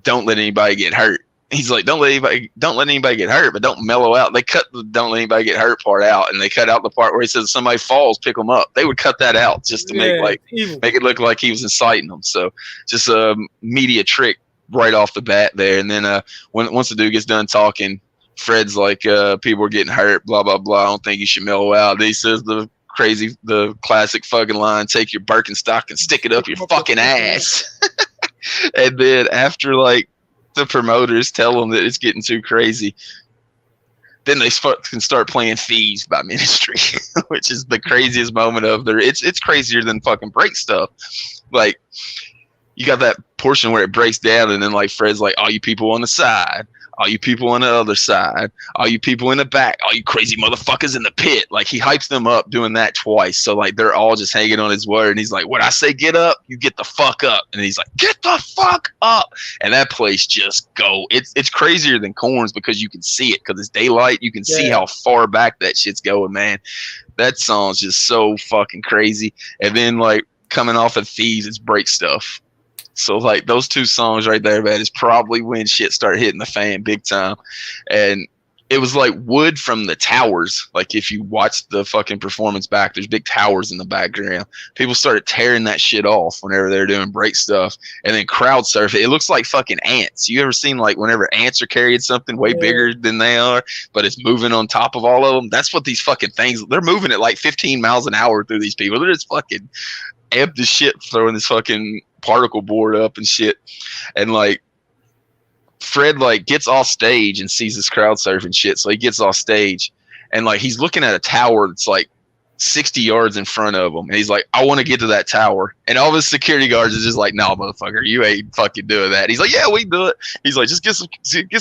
don't let anybody get hurt. He's like, don't let anybody get hurt, but don't mellow out. They cut the don't let anybody get hurt part out, and they cut out the part where he says if somebody falls, pick them up. They would cut that out just to make it look like he was inciting them. So just a media trick right off the bat there. And then once the dude gets done talking, Fred's like, people are getting hurt, blah blah blah. I don't think you should mellow out. And he says the classic fucking line, take your Birkenstock and stick it up your fucking ass. And then after like the promoters tell them that it's getting too crazy, then they can start playing Thieves by Ministry, which is the craziest moment of their. It's crazier than fucking break stuff. Like, you got that portion where it breaks down, and then like Fred's like, all you people on the side, all you people on the other side, all you people in the back, all you crazy motherfuckers in the pit. Like, he hypes them up doing that twice. So like they're all just hanging on his word, and he's like, when I say get up, you get the fuck up. And he's like, get the fuck up. And that place just go. It's crazier than Korn's because you can see it, because it's daylight. You can see how far back that shit's going, man. That song's just so fucking crazy. And then like coming off of Thieves, it's break stuff. So like those two songs right there, man, is probably when shit started hitting the fan big time. And it was like wood from the towers. Like if you watch the fucking performance back, there's big towers in the background. People started tearing that shit off whenever they're doing break stuff, and then crowd surf it. It looks like fucking ants. You ever seen like whenever ants are carrying something way bigger than they are, but it's moving on top of all of them? That's what these fucking things, they're moving at like 15 miles an hour through these people. They're just fucking amped as shit, throwing this fucking particle board up and shit. And like Fred like gets off stage and sees this crowd surfing shit, so he gets off stage and like he's looking at a tower that's like 60 yards in front of him, and he's like, I want to get to that tower. And all of his security guards is just like, no, motherfucker, you ain't fucking doing that. He's like, yeah, we do it. He's like, just get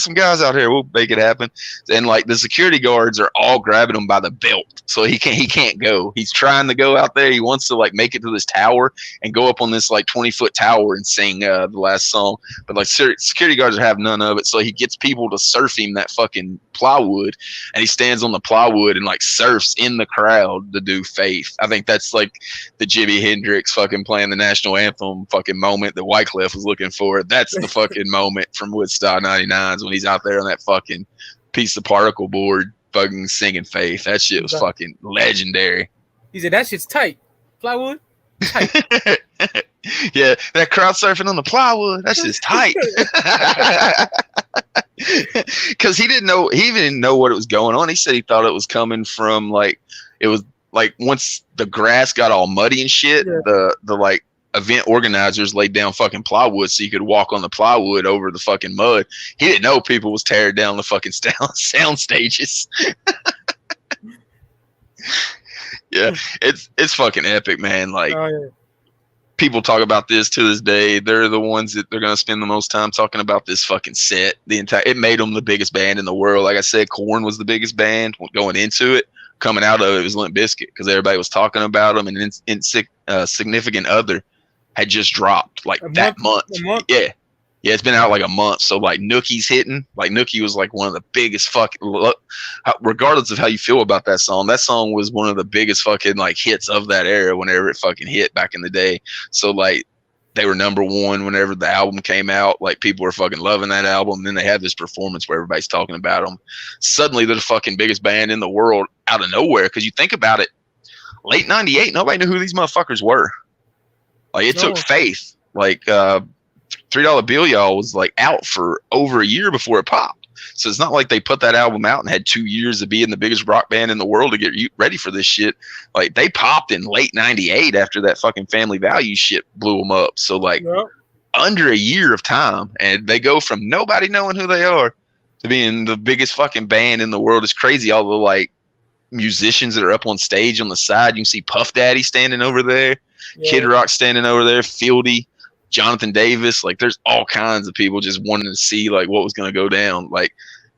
some guys out here, we'll make it happen. And like the security guards are all grabbing him by the belt, so he can't go. He's trying to go out there. He wants to like make it to this tower and go up on this like 20-foot tower and sing the last song, but like security guards are having none of it. So he gets people to surf him that fucking plywood, and he stands on the plywood and like surfs in the crowd to do Faith. I think that's like the Jimi Hendrix fucking playing the national anthem fucking moment that Wyclef was looking for. That's the fucking moment from Woodstock 99's when he's out there on that fucking piece of particle board fucking singing Faith. That shit was fucking legendary. He said that shit's tight. Plywood? Tight. Yeah, that crowd surfing on the plywood, that's just tight. Because he didn't know what it was going on. He said he thought it was coming from like, it was like once the grass got all muddy and shit, the like event organizers laid down fucking plywood so you could walk on the plywood over the fucking mud. He didn't know people was tearing down the fucking sound stages. Yeah, it's fucking epic, man. Like, people talk about this to this day. They're the ones that they're gonna spend the most time talking about this fucking set. It made them the biggest band in the world. Like I said, Korn was the biggest band going into it. Coming out of it was Limp Bizkit because everybody was talking about them, and significant other had just dropped like that month. A month? Yeah. Yeah, it's been out like a month. So like Nookie's hitting. Like Nookie was like one of the biggest fucking, regardless of how you feel about that song was one of the biggest fucking like hits of that era whenever it fucking hit back in the day. So like they were number one whenever the album came out. Like people were fucking loving that album. And then they had this performance where everybody's talking about them. Suddenly they're the fucking biggest band in the world out of nowhere. Because you think about it, late 98, nobody knew who these motherfuckers were. Like it took faith. Like $3 Bill Y'all was like out for over a year before it popped. So it's not like they put that album out and had 2 years of being the biggest rock band in the world to get ready for this shit. Like they popped in late 98 after that fucking Family Values shit blew them up. So like under a year of time, and they go from nobody knowing who they are to being the biggest fucking band in the world. It's crazy. All the like musicians that are up on stage on the side, you can see Puff Daddy standing over there, Kid Rock standing over there, Fieldy, Jonathan Davis. Like there's all kinds of people just wanting to see like what was going to go down. Like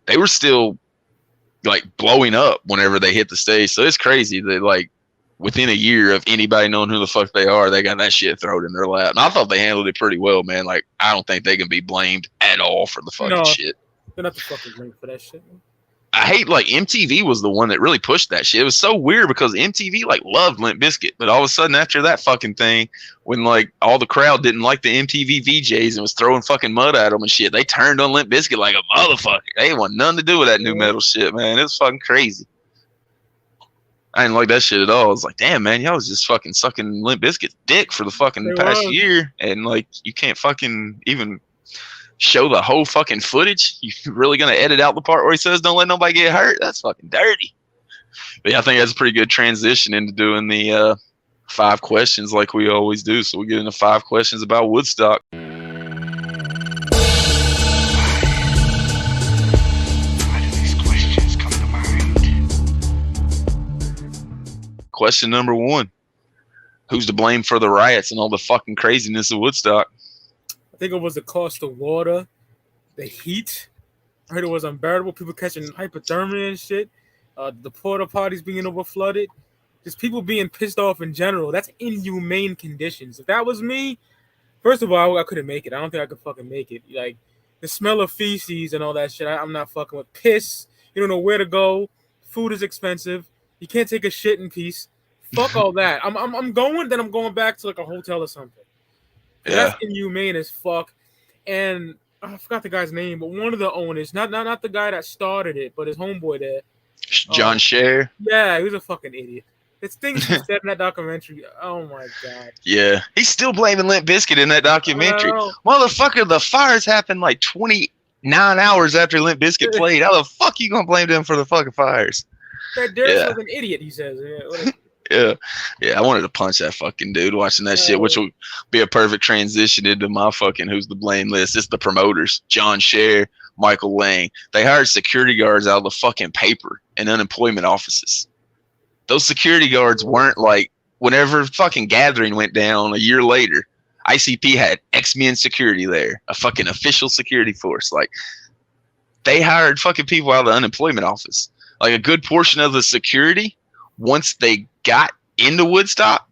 they were still like blowing up whenever they hit the stage. So it's crazy that like within a year of anybody knowing who the fuck they are, they got that shit thrown in their lap. And I thought they handled it pretty well, man. Like I don't think they can be blamed at all for the fucking shit. They're not the fucking blame for that shit, man. I hate like MTV was the one that really pushed that shit. It was so weird because MTV like loved Limp Bizkit, but all of a sudden after that fucking thing, when like all the crowd didn't like the MTV VJs and was throwing fucking mud at them and shit, they turned on Limp Bizkit like a motherfucker. They didn't want nothing to do with that new metal shit, man. It was fucking crazy. I didn't like that shit at all. I was like, damn, man, y'all was just fucking sucking Limp Bizkit's dick for the fucking past year, and like you can't fucking even show the whole fucking footage. You really gonna edit out the part where he says don't let nobody get hurt? That's fucking dirty. But yeah, I think that's a pretty good transition into doing the 5 questions like we always do. So we get into 5 questions about Woodstock. Why do these questions come to mind? Question number 1. Who's to blame for the riots and all the fucking craziness of Woodstock? I think it was the cost of water, the heat. I heard it was unbearable. People catching hypothermia and shit. The porta potties being overflooded. Just people being pissed off in general. That's inhumane conditions. If that was me, first of all, I couldn't make it. I don't think I could fucking make it. Like the smell of feces and all that shit. I'm not fucking with piss. You don't know where to go. Food is expensive. You can't take a shit in peace. Fuck all that. I'm going. Then I'm going back to like a hotel or something. Yeah. That's inhumane as fuck. And I forgot the guy's name, but one of the owners, not the guy that started it, but his homeboy there. John Scher. Yeah, he was a fucking idiot. It's things he said in that documentary. Oh my god. Yeah. He's still blaming Limp Bizkit in that documentary. Motherfucker, the fires happened like 29 hours after Limp Bizkit played. How the fuck you gonna blame them for the fucking fires? That Darius was an idiot, he says. Yeah, I wanted to punch that fucking dude watching that shit, which will be a perfect transition into my fucking who's to blame list. It's the promoters, John Scher, Michael Lang. They hired security guards out of the fucking paper and unemployment offices. Those security guards weren't like, whenever fucking gathering went down a year later, ICP had X-Men security there, a fucking official security force. Like, they hired fucking people out of the unemployment office. Like, a good portion of the security, once they got into Woodstock,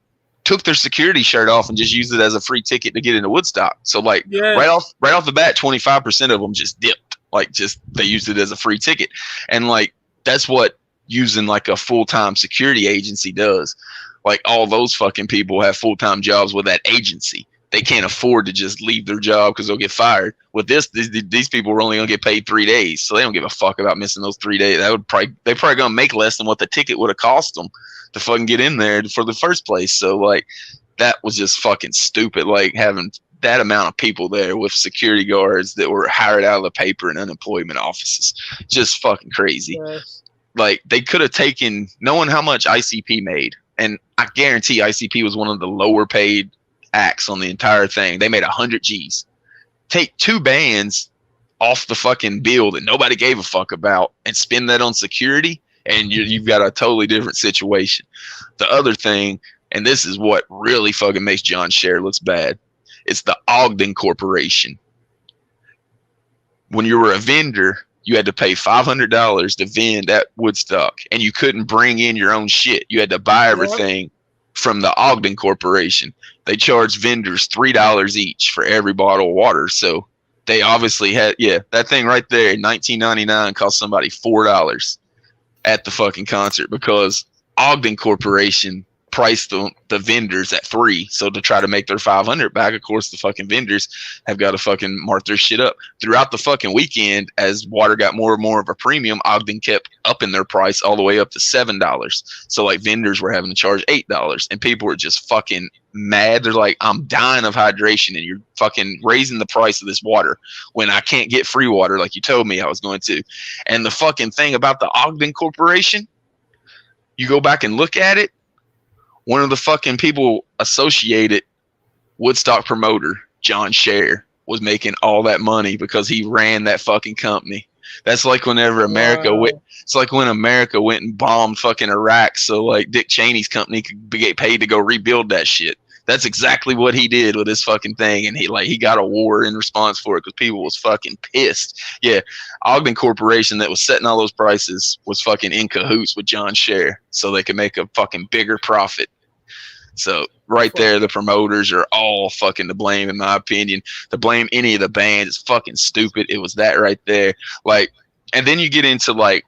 took their security shirt off and just used it as a free ticket to get into Woodstock. So like right off the bat, 25% of them just dipped. Like just they used it as a free ticket. And like that's what using like a full-time security agency does. Like all those fucking people have full-time jobs with that agency. They can't afford to just leave their job because they'll get fired. With this, these people are only gonna get paid 3 days, so they don't give a fuck about missing those 3 days. They're probably gonna make less than what the ticket would have cost them to fucking get in there for the first place. So like that was just fucking stupid. Like having that amount of people there with security guards that were hired out of the paper and unemployment offices, just fucking crazy. Yeah. Like they could have taken, knowing how much ICP made, and I guarantee ICP was one of the lower paid acts on the entire thing. They made 100 G's. Take 2 bands off the fucking bill that nobody gave a fuck about and spend that on security, and you've got a totally different situation. The other thing, and this is what really fucking makes John Scher looks bad, it's the Ogden Corporation. When you were a vendor, you had to pay $500 to vend at Woodstock, and you couldn't bring in your own shit. You had to buy everything from the Ogden Corporation. They charged vendors $3 each for every bottle of water. So they obviously had, that thing right there in 1999 cost somebody $4 at the fucking concert because Ogden Corporation priced the vendors at $3. So to try to make their $500 back, of course, the fucking vendors have got to fucking mark their shit up throughout the fucking weekend. As water got more and more of a premium, Ogden kept upping their price all the way up to $7. So like vendors were having to charge $8, and people were just fucking mad. They're like, I'm dying of hydration, and you're fucking raising the price of this water when I can't get free water like you told me I was going to. And the fucking thing about the Ogden Corporation, you go back and look at it. One of the fucking people associated Woodstock promoter, John Scher, was making all that money because he ran that fucking company. That's like whenever America went. It's like when America went and bombed fucking Iraq, so like Dick Cheney's company could get paid to go rebuild that shit. That's exactly what he did with this fucking thing, and he got a war in response for it because people was fucking pissed. Yeah, Ogden Corporation that was setting all those prices was fucking in cahoots with John Scher, so they could make a fucking bigger profit. So right there, the promoters are all fucking to blame, in my opinion. To blame any of the bands is fucking stupid. It was that right there. Like, and then you get into like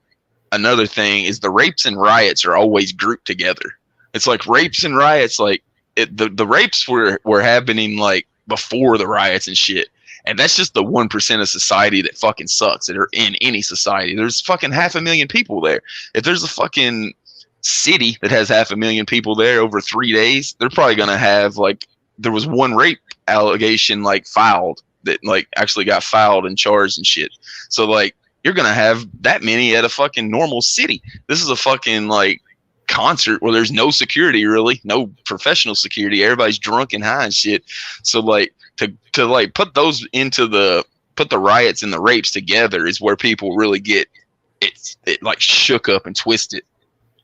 another thing is the rapes and riots are always grouped together. It's like rapes and riots, like the rapes were happening like before the riots and shit. And that's just the 1% of society that fucking sucks that are in any society. There's fucking 500,000 people there. If there's a fucking city that has 500,000 people there over 3 days, they're probably gonna have like, there was one rape allegation like filed that like actually got filed and charged and shit. So like you're gonna have that many at a fucking normal city. This is a fucking like concert where there's no security, really no professional security. Everybody's drunk and high and shit. So like to like put the riots and the rapes together is where people really get it like shook up and twisted.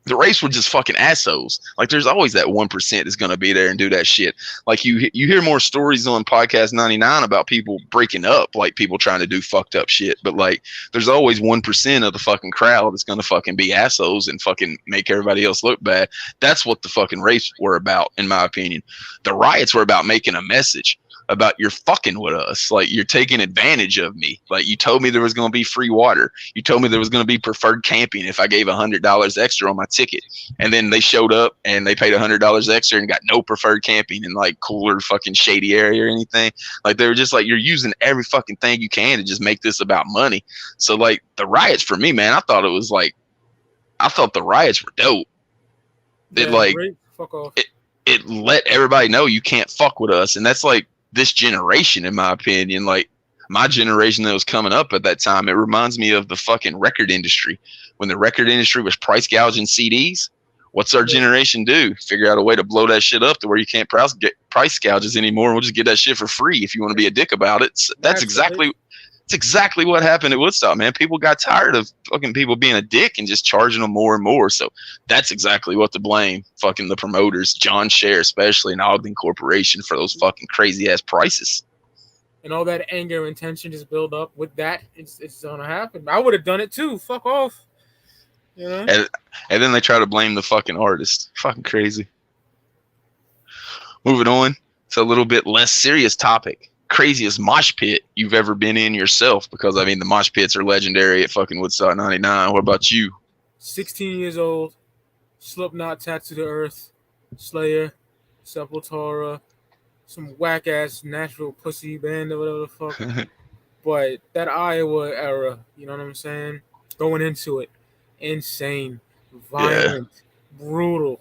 The rapes were just fucking assholes. Like there's always that 1% that's gonna be there and do that shit. Like you hear more stories on Podcast 99 about people breaking up, like people trying to do fucked up shit. But like there's always 1% of the fucking crowd that's gonna fucking be assholes and fucking make everybody else look bad. That's what the fucking rapes were about, in my opinion. The riots were about making a message about you're fucking with us, like you're taking advantage of me. Like you told me there was going to be free water, you told me there was going to be preferred camping if I gave $100 extra on my ticket, and then they showed up and they paid $100 extra and got no preferred camping in like cooler fucking shady area or anything. Like they were just like, you're using every fucking thing you can to just make this about money. So like the riots for me, man, I thought the riots were dope. It like fuck off. It let everybody know you can't fuck with us. And that's like this generation, in my opinion, like my generation that was coming up at that time. It reminds me of the fucking record industry. When the record industry was price gouging CDs, what's our generation do? Figure out a way to blow that shit up to where you can't price gouges anymore. We'll just get that shit for free if you want to be a dick about it. So that's exactly what happened at Woodstock, man. People got tired of fucking people being a dick and just charging them more and more. So that's exactly what to blame. Fucking the promoters, John Scher especially, and Ogden Corporation for those fucking crazy ass prices. And all that anger and tension just build up with that. It's gonna happen. I would have done it too. Fuck off. You know? And then they try to blame the fucking artist. Fucking crazy. Moving on to a little bit less serious topic. Craziest mosh pit you've ever been in yourself, because I mean the mosh pits are legendary at fucking Woodstock 99. What about you? 16 years old, Slipknot, Tattoo to Earth, Slayer, Sepultura, some whack ass Nashville pussy band or whatever the fuck. But that Iowa era, you know what I'm saying? Going into it, insane, violent, brutal.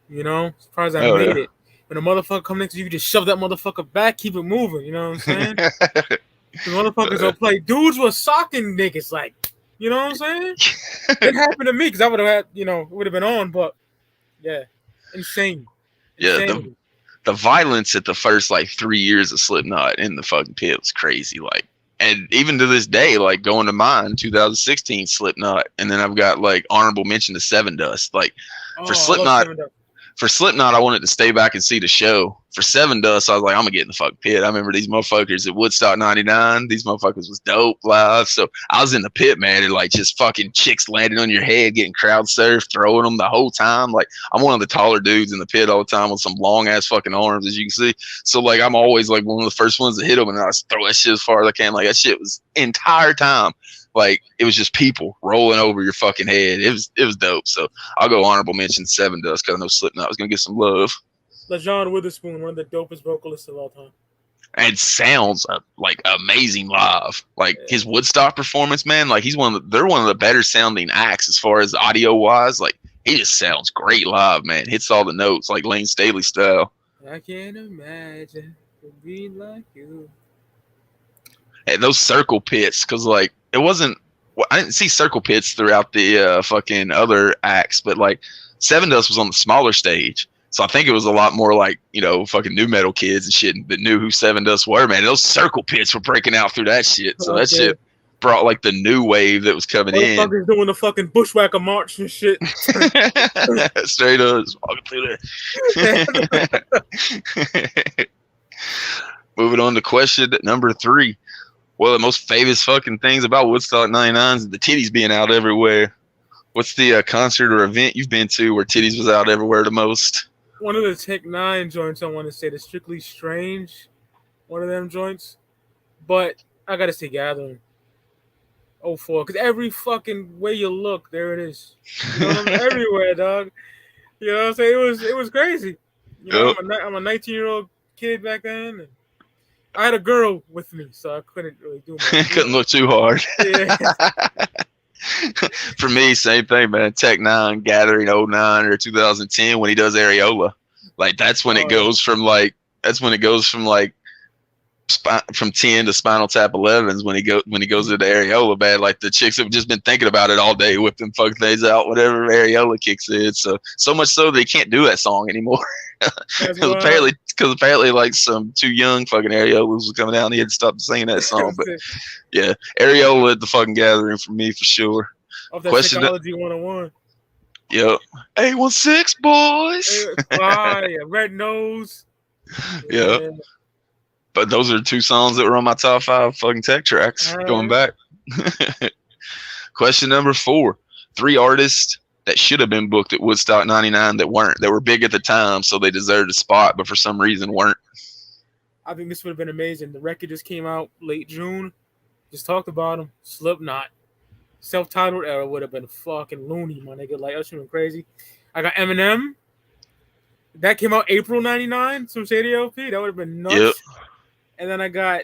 You know, surprised I made it. When a motherfucker come next to you, just shove that motherfucker back, keep it moving. You know what I'm saying? The motherfuckers don't play. Dudes were socking niggas, like, you know what I'm saying? It happened to me because I would have had, you know, would have been on, but yeah, insane. Yeah, the violence at the first like 3 years of Slipknot in the fucking pit was crazy. Like, and even to this day, like going to mine, 2016 Slipknot, and then I've got like honorable mention to Seven Dust. Like for Slipknot. For Slipknot, I wanted to stay back and see the show. For Seven Dust, I was like, I'm gonna get in the fucking pit. I remember these motherfuckers at Woodstock '99. These motherfuckers was dope live. So I was in the pit, man, and like just fucking chicks landing on your head, getting crowd surfed, throwing them the whole time. Like I'm one of the taller dudes in the pit all the time with some long ass fucking arms, as you can see. So like I'm always like one of the first ones to hit them, and I just throw that shit as far as I can. Like that shit was entire time. Like it was just people rolling over your fucking head. It was dope. So I'll go honorable mention Seven Dust because I know Slipknot was gonna get some love. LeJon Witherspoon, one of the dopest vocalists of all time. And sounds like amazing live. Like his Woodstock performance, man. Like they're one of the better sounding acts as far as audio wise. Like he just sounds great live, man. Hits all the notes like Lane Staley style. I can't imagine to be like you. And those circle pits, because like it wasn't. Well, I didn't see circle pits throughout the fucking other acts, but like Seven Dust was on the smaller stage, so I think it was a lot more like fucking new metal kids and shit that knew who Seven Dust were. Man, those circle pits were breaking out through that shit, so that shit brought like the new wave that was coming in. Motherfuckers doing the fucking bushwhacker march and shit. Straight up, just walking through there. Moving on to question number 3. One of the most famous fucking things about Woodstock '99 is the titties being out everywhere. What's the concert or event you've been to where titties was out everywhere the most? One of the Tech 9 joints I want to say, the Strictly Strange, one of them joints. But I got to say Gathering. 04, because every fucking way you look, there it is. You know what I mean? Everywhere, dog. You know what I'm saying? It was crazy. You know, I'm a 19-year-old kid back then, and I had a girl with me, so I couldn't really do much. Couldn't look too hard. Yeah. For me, same thing, man. Tech 9, Gathering 09 or 2010 when he does Areola. Like that's when it goes from like from 10 to Spinal Tap 11s when he goes into Areola, man. Like the chicks have just been thinking about it all day, whip them fucking things out, whatever Areola kicks in. So much so they can't do that song anymore. Because apparently like some too young fucking Areolas was coming out and he had to stop singing that song. But yeah, Areola at the fucking Gathering for me for sure. Of that Psychology 101. Yep. 816 boys. Fire, Red Nose. Yeah. But those are 2 songs that were on my top 5 fucking Tech tracks going back. Question number 4. 3 artists that should have been booked at Woodstock '99 that weren't. They were big at the time, so they deserved a spot, but for some reason weren't. I think this would have been amazing. The record just came out late June. Just talked about them. Slipknot. Self-titled era would have been fucking loony, my nigga. Like, that shit went crazy. I got Eminem. That came out April '99. Some Shady LP. That would have been nuts. Yep. And then I got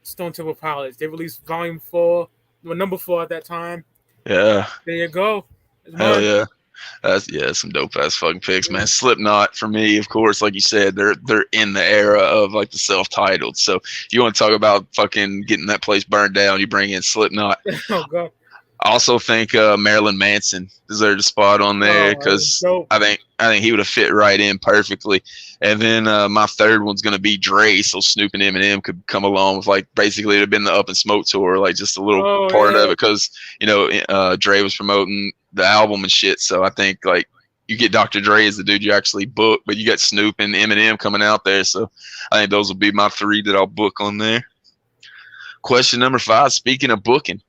Stone Temple Pilots. They released Volume 4. Number 4 at that time. Yeah. There you go. Hell yeah. That's some dope ass fucking picks, man. Slipknot for me, of course, like you said, they're in the era of like the self-titled. So if you want to talk about fucking getting that place burned down, you bring in Slipknot. Oh god. I also think Marilyn Manson deserved a spot on there because I think he would have fit right in perfectly. And then my third one's gonna be Dre, so Snoop and Eminem could come along with like basically it'd have been the Up and Smoke tour, like just a little part of it because Dre was promoting the album and shit. So I think like you get Dr. Dre as the dude you actually book, but you got Snoop and Eminem coming out there. So I think those will be my 3 that I'll book on there. Question number 5. Speaking of booking.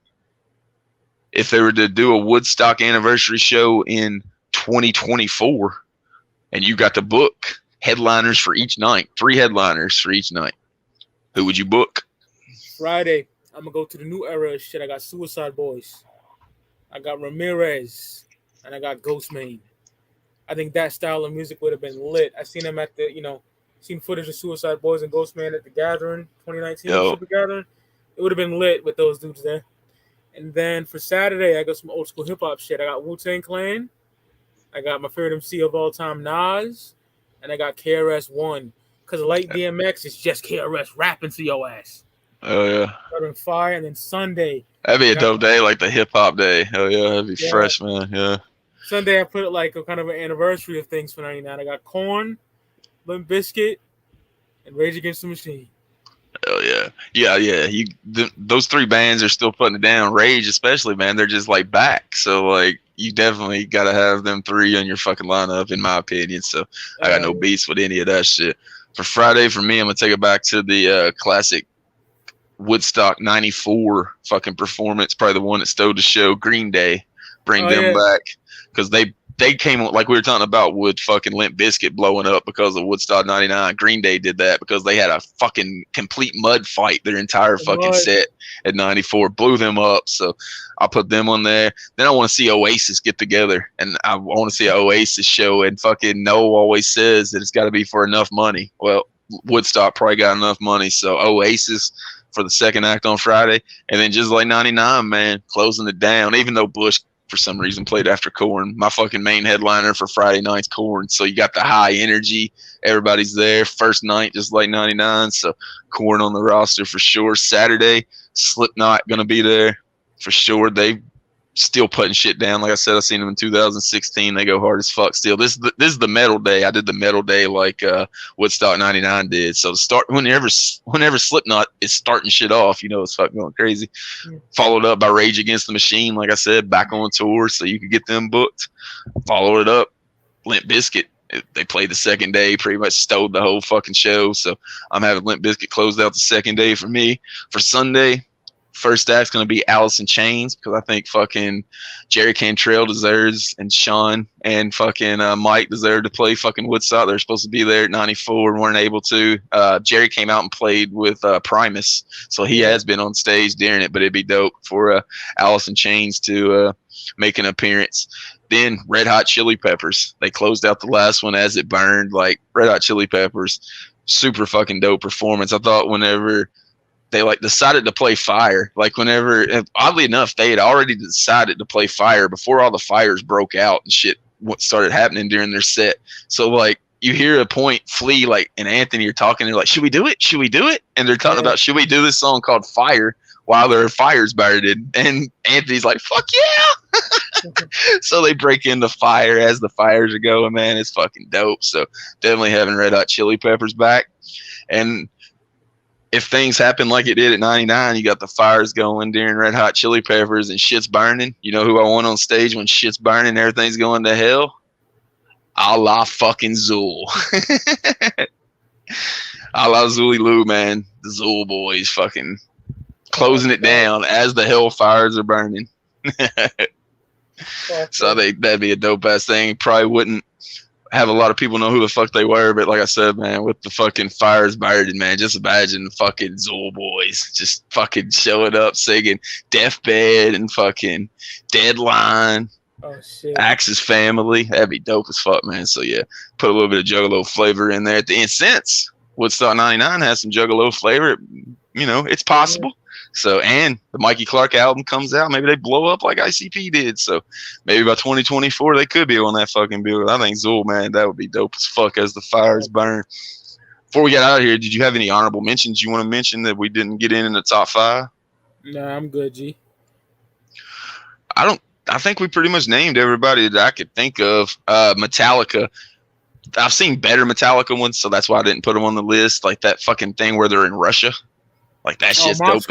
If they were to do a Woodstock anniversary show in 2024 and you got to book headliners for each night, 3 headliners for each night, who would you book? Friday, I'm going to go to the new era of shit. I got Suicide Boys. I got Ramirez. And I got Ghostman. I think that style of music would have been lit. I seen them at the, seen footage of Suicide Boys and Ghostman at the Gathering, 2019 Super Gathering. It would have been lit with those dudes there. And then for Saturday, I got some old school hip hop shit. I got Wu-Tang Clan. I got my favorite MC of all time, Nas. And I got KRS-One. Because Light DMX is just KRS rapping to your ass. Oh, yeah. Starting fire. And then Sunday. That'd be a dope day, like the hip hop day. Oh, yeah. That'd be fresh, man. Yeah. Sunday, I put it like a kind of an anniversary of things for '99. I got Korn, Limp Bizkit, and Rage Against the Machine. Hell yeah. Yeah. Those three bands are still putting it down. Rage, especially, man, they're just like back. So like, you definitely gotta have them three on your fucking lineup, in my opinion. So I got no beats with any of that shit. For Friday, for me, I'm gonna take it back to the classic Woodstock '94 fucking performance. Probably the one that stole the show. Green Day, bring them back, because they came, like we were talking about with fucking Limp Bizkit blowing up because of Woodstock '99. Green Day did that because they had a fucking complete mud fight their entire fucking set at '94, blew them up. So I'll put them on there. Then I want to see Oasis get together, and I want to see an Oasis show. And fucking Noel always says that it's got to be for enough money. Well, Woodstock probably got enough money, so Oasis for the second act on Friday, and then just like '99, man, closing it down. Even though Bush for some reason played after Korn, my fucking main headliner for Friday night's Korn. So you got the high energy, everybody's there. First night, just like '99, so Korn on the roster for sure. Saturday, Slipknot gonna be there for sure. They still putting shit down. Like I said, I seen them in 2016. They go hard as fuck still. This is the metal day. I did the metal day like Woodstock '99 did. So start whenever Slipknot is starting shit off, you know, it's fucking going crazy. Followed up by Rage Against the Machine, like I said, back on tour, so you could get them booked. Followed it up, Limp Bizkit. They played the second day, pretty much stole the whole fucking show. So I'm having Limp Bizkit closed out the second day for me. For Sunday, first act's going to be Alice in Chains, because I think fucking Jerry Cantrell deserves, and Sean and fucking Mike deserve to play fucking Woodstock. They're supposed to be there at '94 and weren't able to. Jerry came out and played with Primus, so he has been on stage during it, but it'd be dope for Alice in Chains to make an appearance. Then Red Hot Chili Peppers. They closed out the last one As It Burned. Like, Red Hot Chili Peppers, super fucking dope performance. I thought whenever they like decided to play Fire, like whenever, oddly enough, they had already decided to play Fire before all the fires broke out and shit what started happening during their set. So like, you hear a point, Flea, like, and Anthony are talking, they're like, should we do it? Should we do it? And they're talking about, should we do this song called Fire while there are fires burning? And Anthony's like, fuck yeah. So they break into Fire as the fires are going, man. It's fucking dope. So definitely having Red Hot Chili Peppers back. And if things happen like it did at '99, you got the fires going during Red Hot Chili Peppers and shit's burning. You know who I want on stage when shit's burning and everything's going to hell? A la fucking Zool. A la Zooey Lou, man. The Zool boys fucking closing it down as the hellfires are burning. So that'd be a dope ass thing. Probably wouldn't have a lot of people know who the fuck they were, but like I said, man, with the fucking fires burning, man, just imagine the fucking Zool boys just fucking showing up singing Deathbed and fucking Deadline. Oh shit. Axe's Family. That'd be dope as fuck, man. So yeah, put a little bit of juggalo flavor in there at the end. Since Woodstock '99 has some juggalo flavor, you know, it's possible. So, and the Mikey Clark album comes out, maybe they blow up like ICP did. So maybe by 2024 they could be on that fucking bill. I think Zool, man, that would be dope as fuck as the fires burn. Before we get out of here, did you have any honorable mentions you want to mention that we didn't get in the top 5? Nah, I'm good, G. I think we pretty much named everybody that I could think of. Metallica. I've seen better Metallica ones, so that's why I didn't put them on the list. Like that fucking thing where they're in Russia. Like that shit's dope.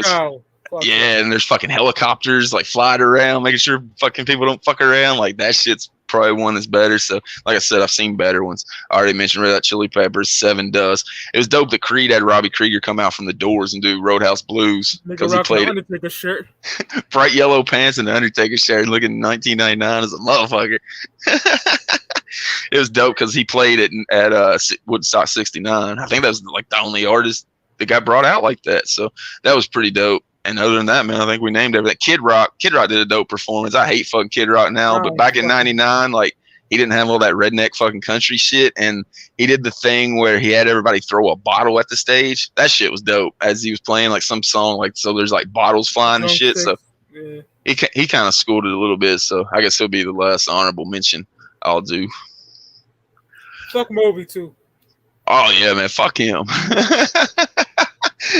Yeah, and there's fucking helicopters like flying around, making sure fucking people don't fuck around. Like that shit's probably one that's better. So like I said, I've seen better ones. I already mentioned Red Hot Chili Peppers, Seven Dust. It was dope that Creed had Robbie Krieger come out from the Doors and do Roadhouse Blues because he played Undertaker shirt. Bright yellow pants and the Undertaker shirt, and looking 1999 as a motherfucker. It was dope because he played it at Woodstock '69. I think that was like the only artist that got brought out like that. So that was pretty dope. And other than that, man, I think we named everything. Kid Rock did a dope performance. I hate fucking Kid Rock now, but back in '99, like he didn't have all that redneck fucking country shit, and he did the thing where he had everybody throw a bottle at the stage. That shit was dope as he was playing like some song, like so there's like bottles flying and shit. So yeah. He kind of schooled it a little bit. So I guess he'll be the last honorable mention I'll do. Fuck Moby too. Oh yeah, man, fuck him.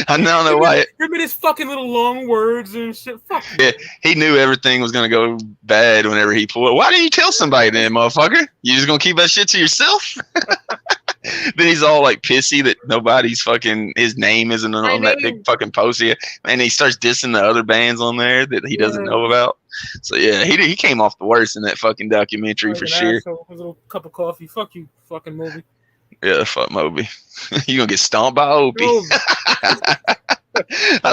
I don't know why. Give me this fucking little long words and shit. Fuck. Yeah, he knew everything was gonna go bad whenever he pulled. Why didn't you tell somebody then, motherfucker? You just gonna keep that shit to yourself? Then he's all like pissy that nobody's fucking his name isn't on that big fucking poster, and he starts dissing the other bands on there that he doesn't know about. So yeah, he came off the worst in that fucking documentary for sure. Asshole, a little cup of coffee. Fuck you, fucking Moby. Yeah, fuck Moby. You gonna get stomped by Opie. I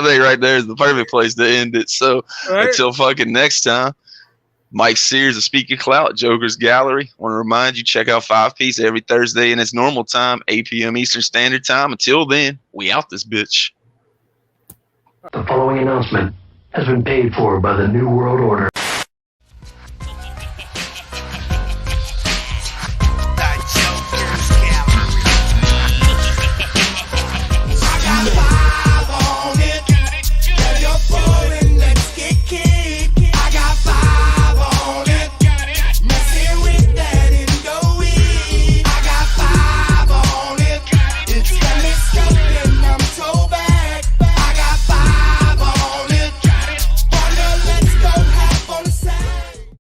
think right there is the perfect place to end it. So until fucking next time. Mike Sears of Speaking Clout, Joker's Gallery. Want to remind you, check out 5 Piece every Thursday in its normal time, 8 p.m. Eastern Standard Time. Until then, we out this bitch. The following announcement has been paid for by the New World Order.